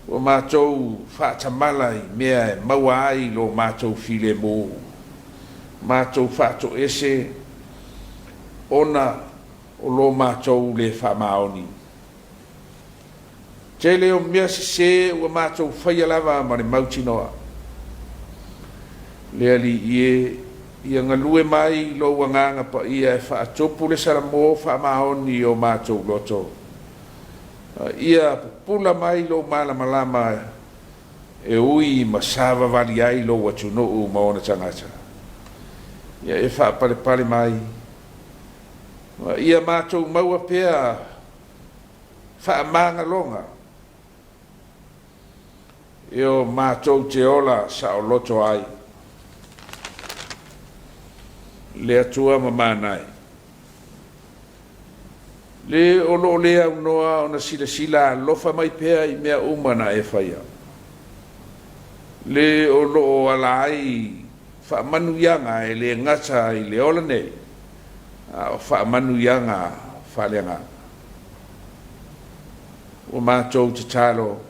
S5: Ua mātou whaatamala I mea e maua ai lo mātou file mō. Mātou whaato ese ona o lo mātou le whamaoni. Te leo mea se ua mātou whaia lava ma le mautinoa. Lea li ia ngalue mai lo wanganga pa ia e whaatopu le Samoa whamaoni o mātou loto. Ia pula mai lo malamalama e ui ma sava vali ai lo watunuu ma ona tangata. Ia e whaapare mai. Ia mātou maua pea whaamanga longa. Io mātou te ola sa o loto ai. Le atua ma mānai. Le olo lea unoa o na sila lofa mai pea I mea umana e whaia. Le olo o ala ai whaamanu ianga e le ngata I le ola nei. O whaamanu ianga whalenga. O mātou te talo.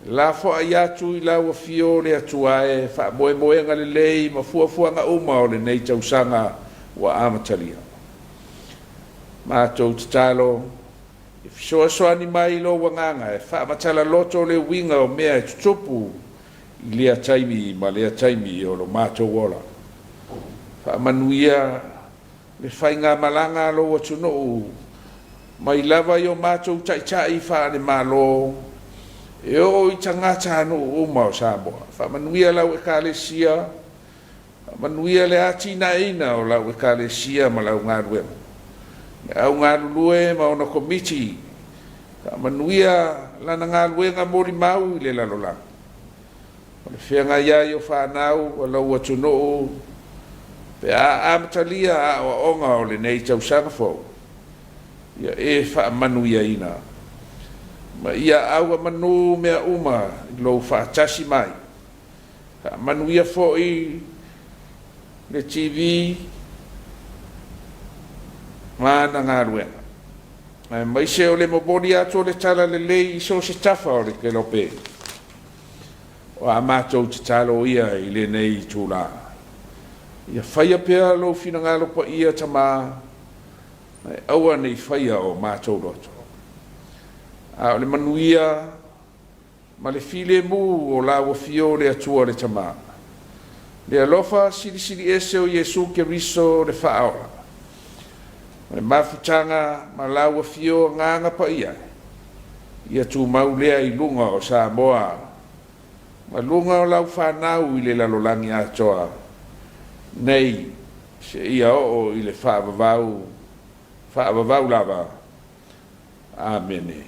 S5: La fo ayatu I la wa fio le atua e fa moe ngale lei ma fua nga uma o le nei tausanga wa amatalia. Ma tau talo if so ani mai lo wanganga e fa matala loto le winga o mea e tutupu I lea taimi ma lea taimi o lo mato wola. Fa manuia le whainga malanga lo watuno mai lava yo mato tai fa le malo e o I tangata anu uma o Samoa. Whamanuia lau e kālesia, manuia le atina ina o lau e kālesia ma lau ngāruema. Me au ngārulue ma ona komiti, manuia lana ngāruenga mori mau I le lalola. O le whianga iai o whanau o lau atuno pe a amatalia a o onga o le nei tausanga fau. Ia e whamanuia ina. Ma ia aua manu mea uma lo whaatasi mai. Manu ia foi le TV mana ngā ruenga. Mai se o le mobori ato le tala le lei so se tafa o le ke lope. O a mātou te talo ia I le nei tūla. Ia whaia pēr lo whina ngalo pa ia tama. Aua nei whaia o mātou roto. A le manuia ma le file mu o la wa fio le atua le tama. Le alofa sili ese o Yesu ke riso le whaola. Le mafutanga ma la wa fio nganga pa ia. Ia tu mau lea I lunga o Samoa. Ma lunga o lau whanau I le lalolangi atoa. Nei se ia o I le whaavavau lava. Amen.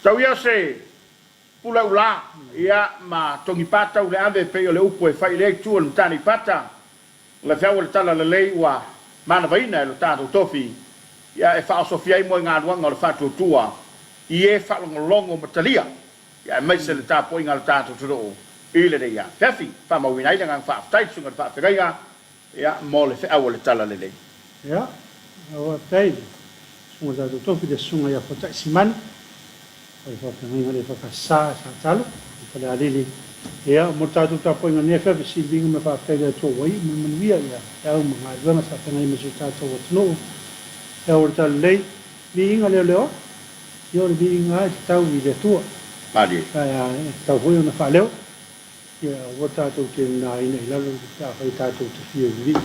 S1: tau ia se pula ula ia ma tongi pata ule ave pe ole upo e fai le tu le tani pata le fau le tala le lei wa mana vaina le tato tofi ia e fa sofia mo nga luanga le fatu tua ie fa longo matalia ia mai se le tapo inga le tato tro ile de ia Afiafi fa ma wina ida ngang fa tai sunga fa fega ia mo le fau le tala le lei
S2: ia o tai sunga tato tofi de sunga ia fota siman ai fa ngai le fa sa talo fa le ali ia mo tato tapo inga ne fa si binga me fa fega to wai me via ia ia mo nga zona sa ngai me se tato no ia o tala lei binga le leo io binga tau vi de tua
S1: padi
S2: tau foi na fa leo ia o tato ke na ina ila lo ta fa tato te fie vi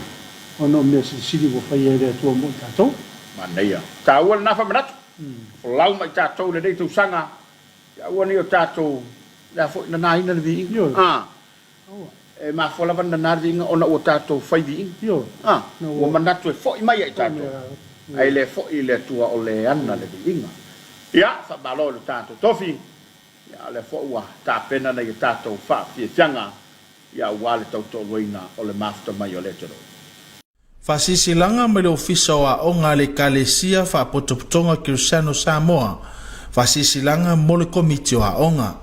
S2: ono me si di vo fa ia de tua mo tato
S1: mana ia tau na fa manat lau mai tato le dei tu sanga ia woni o tato la fo na ina vi e ma fo la van na vi ona o tato fa vi o manat tu fo mai ai tato ai le fo ile tua o le ana le vi ia fa balo le tato tofi ia le fo wa ta pena na tato fa fi fianga ia wale tau to loina o le mafta mai o le toro
S6: Fasisilanga me le ofisa wa onga le kalesia fa potopotonga Congregational Samoa. Fasisilanga mo le komiti wa onga.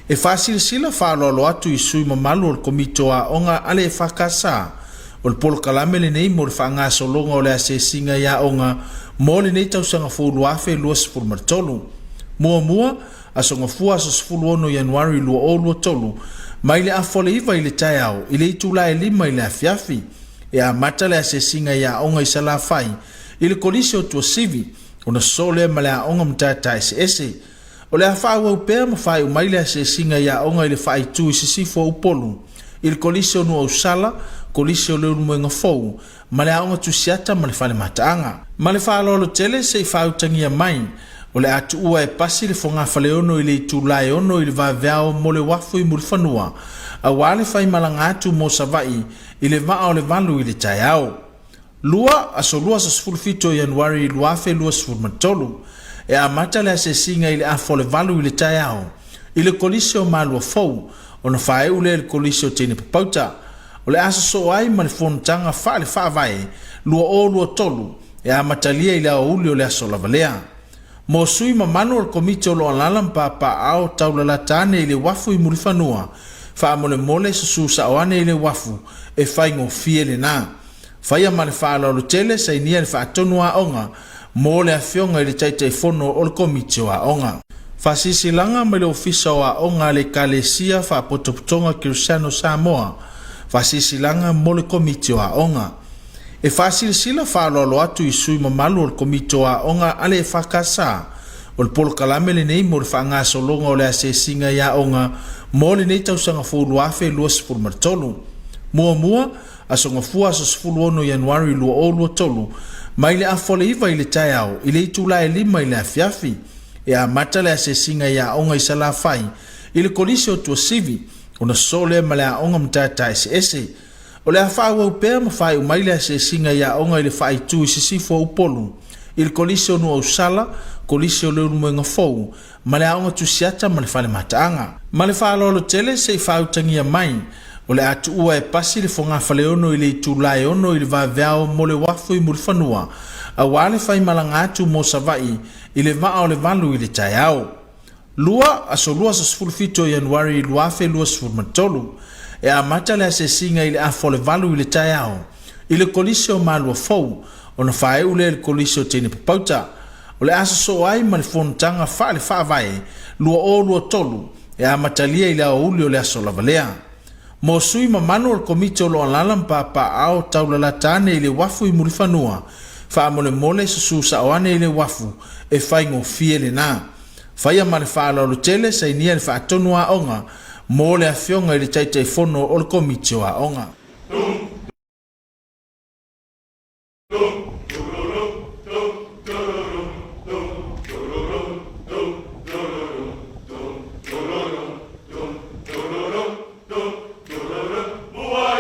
S6: E fasilisila fa lolo atu isui mamalu le komiti wa onga ale fakasa. O le polo kalame le nei mo le whaanga solonga o le asesinga ya onga mo le nei tausanga fulu afe lua sifuru martolu. Mua asonga fua aso sifuru ono Januari lua o lua tolu. Mai le afole iwa ile taiao ile itula e lima ile Afiafi. E a mata le asesinga ya onga i sala fai ile kolisi o tua sivi ona sole ma le a onga mtata ese o le a wha upea ma fai umai le asesinga ya onga ile fai tu i sisifo upolu ile kolisi o nua usala kolisi o leu mwenga fou ma le a onga tusiata ma le fale mataanga ma le faa lolo tele se i fai utangia mai o le atu ua e pasi le fonga fale ono ile itulai ono ile vaveao mo le wafu i mulfanua a wale fai malanga atu mo savai ile maa o le valu ile taiao. Lua aso lua sa sfulfito Januari luafe lua sfulmatolu e a mata le asesinga ile afo le valu ile taiao ile kolisi o malua fou o na fae ule ile kolisi o tene papauta o le asa so ai ma le fontanga fa le fa vai lua o lua tolu e a matalia ile a uli o le aso lavalea. Mo sui mamano o komiti o lo alalam pa ao taulala tane ile wafu i murifanua fa mole su sa wane ile wafu e fai ngo fiele na fai ma le fa lo tele sai ni le fa tonu a onga mole a fionga ile taite fono o komiti a onga fa sisilanga me le ofisa a onga le kalesia fa potopotonga Congregational Samoa fa sisilanga mo le komiti a onga e fa sila fa lo atu i sui mamalu o komiti a onga ale fa kasa o le polo kalame le nei mo le whaanga solonga o le asesinga ya onga mo le nei tausanga fulu afe lua sifuru martolu. Mua asonga fua aso sifuru ono Januari lua o lua tolu mai le afole iwa ile taiao ile itula e lima ile Afiafi e a mata le asesinga ya onga i sala fai ile kolisi o tua sivi ona sole ma le a onga mtata ese o le a wha upea ma fai umai le asesinga ya onga ile fai tu i sisifo upolu il kolisi o nua usala kolisi o leu mwenga fou ma le aonga tusiata ma le fale mataanga ma le whaalolo tele se i whautangia mai o le atu ua e pasi le fonga fale ono i le itulai ono i le vaveao mo le wafu i murifanua a wale fai malanga atu mo savai i le maa o le valu i le taiao lua aso lua sa sfulfito Januari luafe lua sfulmatolu e a mata le asesinga i le afo le valu i le taiao i le kolisi o malua fou ona fae ule le kolisi o tene papauta o le asa so ai ma le fontanga fa le fa vai lua o lua tolu e a matalia i le o uli o le aso lavalea mo sui mamano o komiti o lo alalam pa ao taulala tane i le wafu i murifanua fa mole susu sa oane i le wafu e fai ngo fiele na fai ma le fa lo tele sa inia le fa tonu a onga mo le afionga i le taite fono o le komiti o a onga
S7: Ua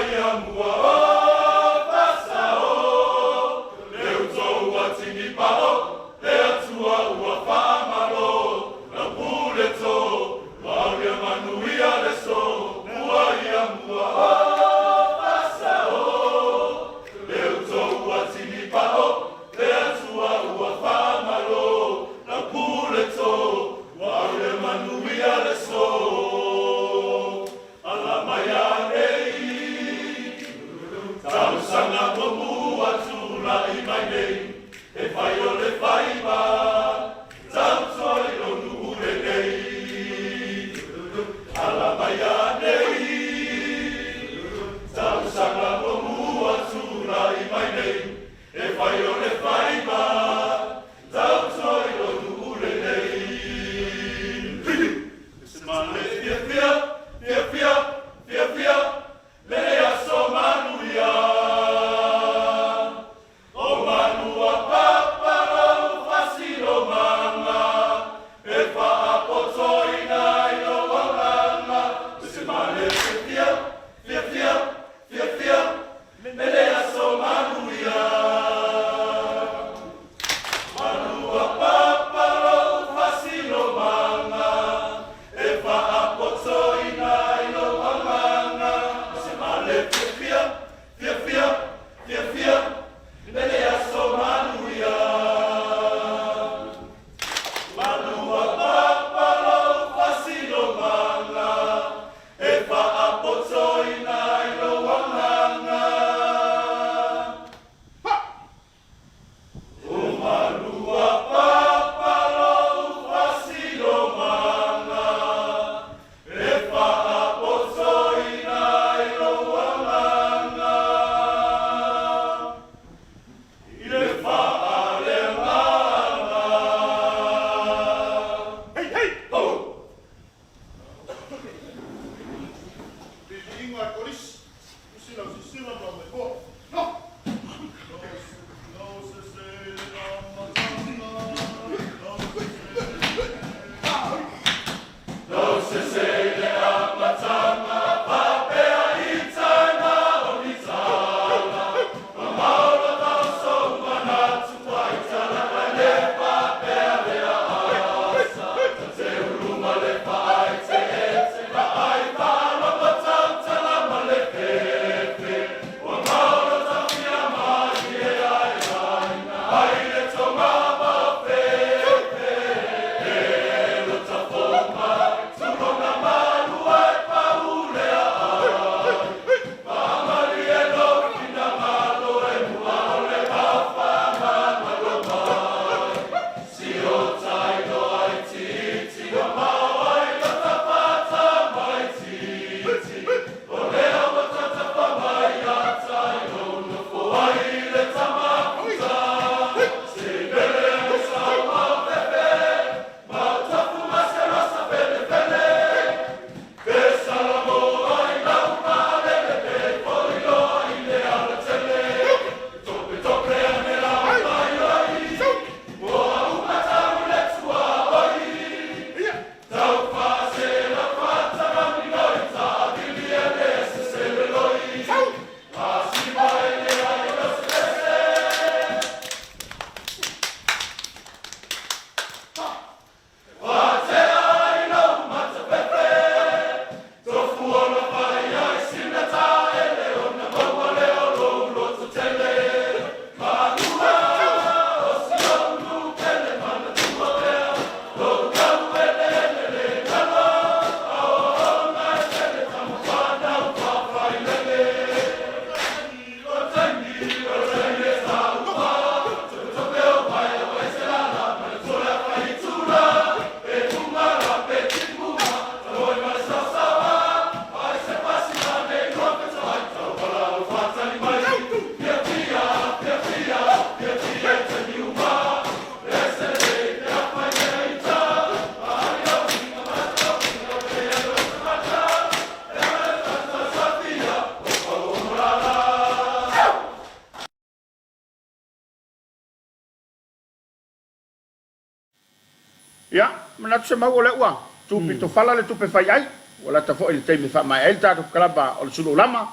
S1: Ya, menat se mau ole ua. Tu pito fala le tu pe fai ai. Wala ta fo il temi fa mai el ta to kalaba o Suluaulama.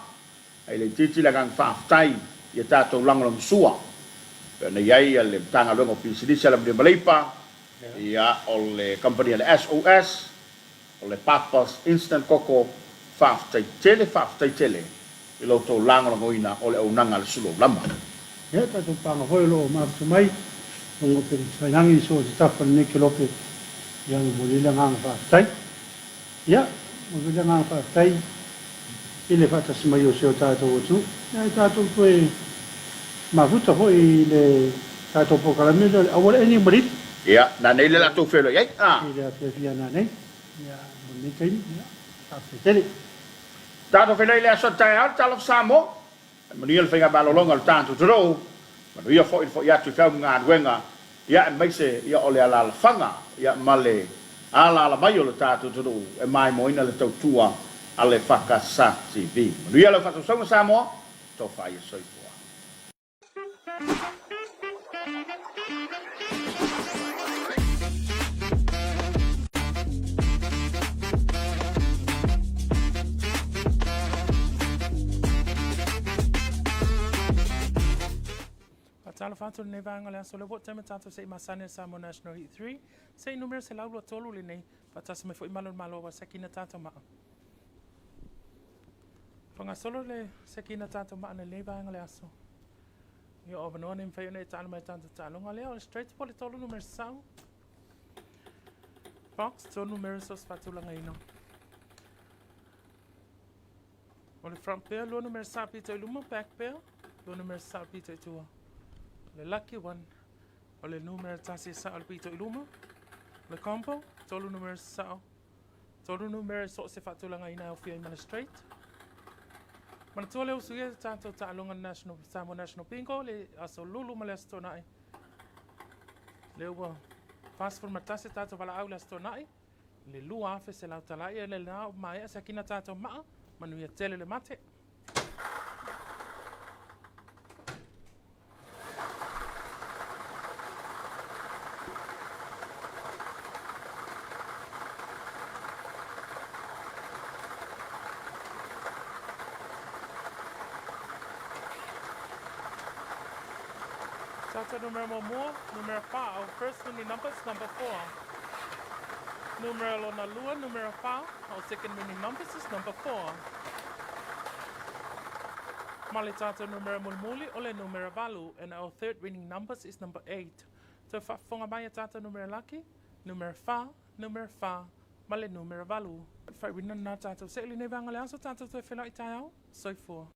S1: Ai le titi la gang fa tai ia ta to lang long sua. Na yai le tanga lo ngopi sidi sala de Malaypa. Ia ole company le SOS. Ole Papas Instant Coco fa tai tele. Ilo to lang long oina ole o nanga le Suluaulama.
S2: Ya ta tu panga hoi lo ma tu mai. Ngo pe sanangi so ta fa ne ke lope. Yang boleh lang fa tai. Ya, boleh lang fa tai. Ile fa ta smayo se ta to tu. Ya ta to pe ma futa hoi le ta to po kala me awal any marit.
S1: Ya, na nei le la to felo yai.
S2: Ile Afiafi na nei. Ya, boleh kai ya. Ta tele.
S1: Tato felo ile so tai al talo Samoa. Maniel fenga balolonga tanto tro. Ma ia fo ya tu fa nga wenga. Ya mai se ya ole ala fanga ya male ala mai o le tato tro e mai mo ina le tau tua ale faka sa TV. Ma ia le fa so Samoa to fa ia so fo.
S7: Talo fatu nei vanga le aso le wo teme tato se masane Samoa National Heat 3 se numero se laulo tolu le nei patas me foi malo wa sekina tato ma Fanga solo le sekina tato ma na le vanga le aso Yo ovano nem fai nei talo mai tanto talo ngale o straight pole tolu numero sau Box to numero sos fatu la ngaino Ole front pair lo numero sa pito iluma back pair lo numero sa pito tua Le lucky one, o le numero tasi sa al pito iluma. Le combo, tolu numero sa. Tolu numero so se fatulanga ina o fia imana straight. Mana tole usuye tanto ta'alunga national Samoa National Bingo le aso lulu male astonai. Le uwa fast for matase tato wala au le astonai. Le lua afe se lau talai le na mai asakina tato maa manu ya tele le mate. Tato numero more, numero 5. First winning numbers, number 4. Numero lona lua, numero 5. Our second winning numbers is number 4. Mali tato numero mulmuli, ole numero valu. And our third winning numbers is number 8. So fonga maya tato numero lucky, numero 5, numero 5. Mali numero valu. Fai winnan na tato. Se ili nevanga le aso tato to fela itayao. Soi 4.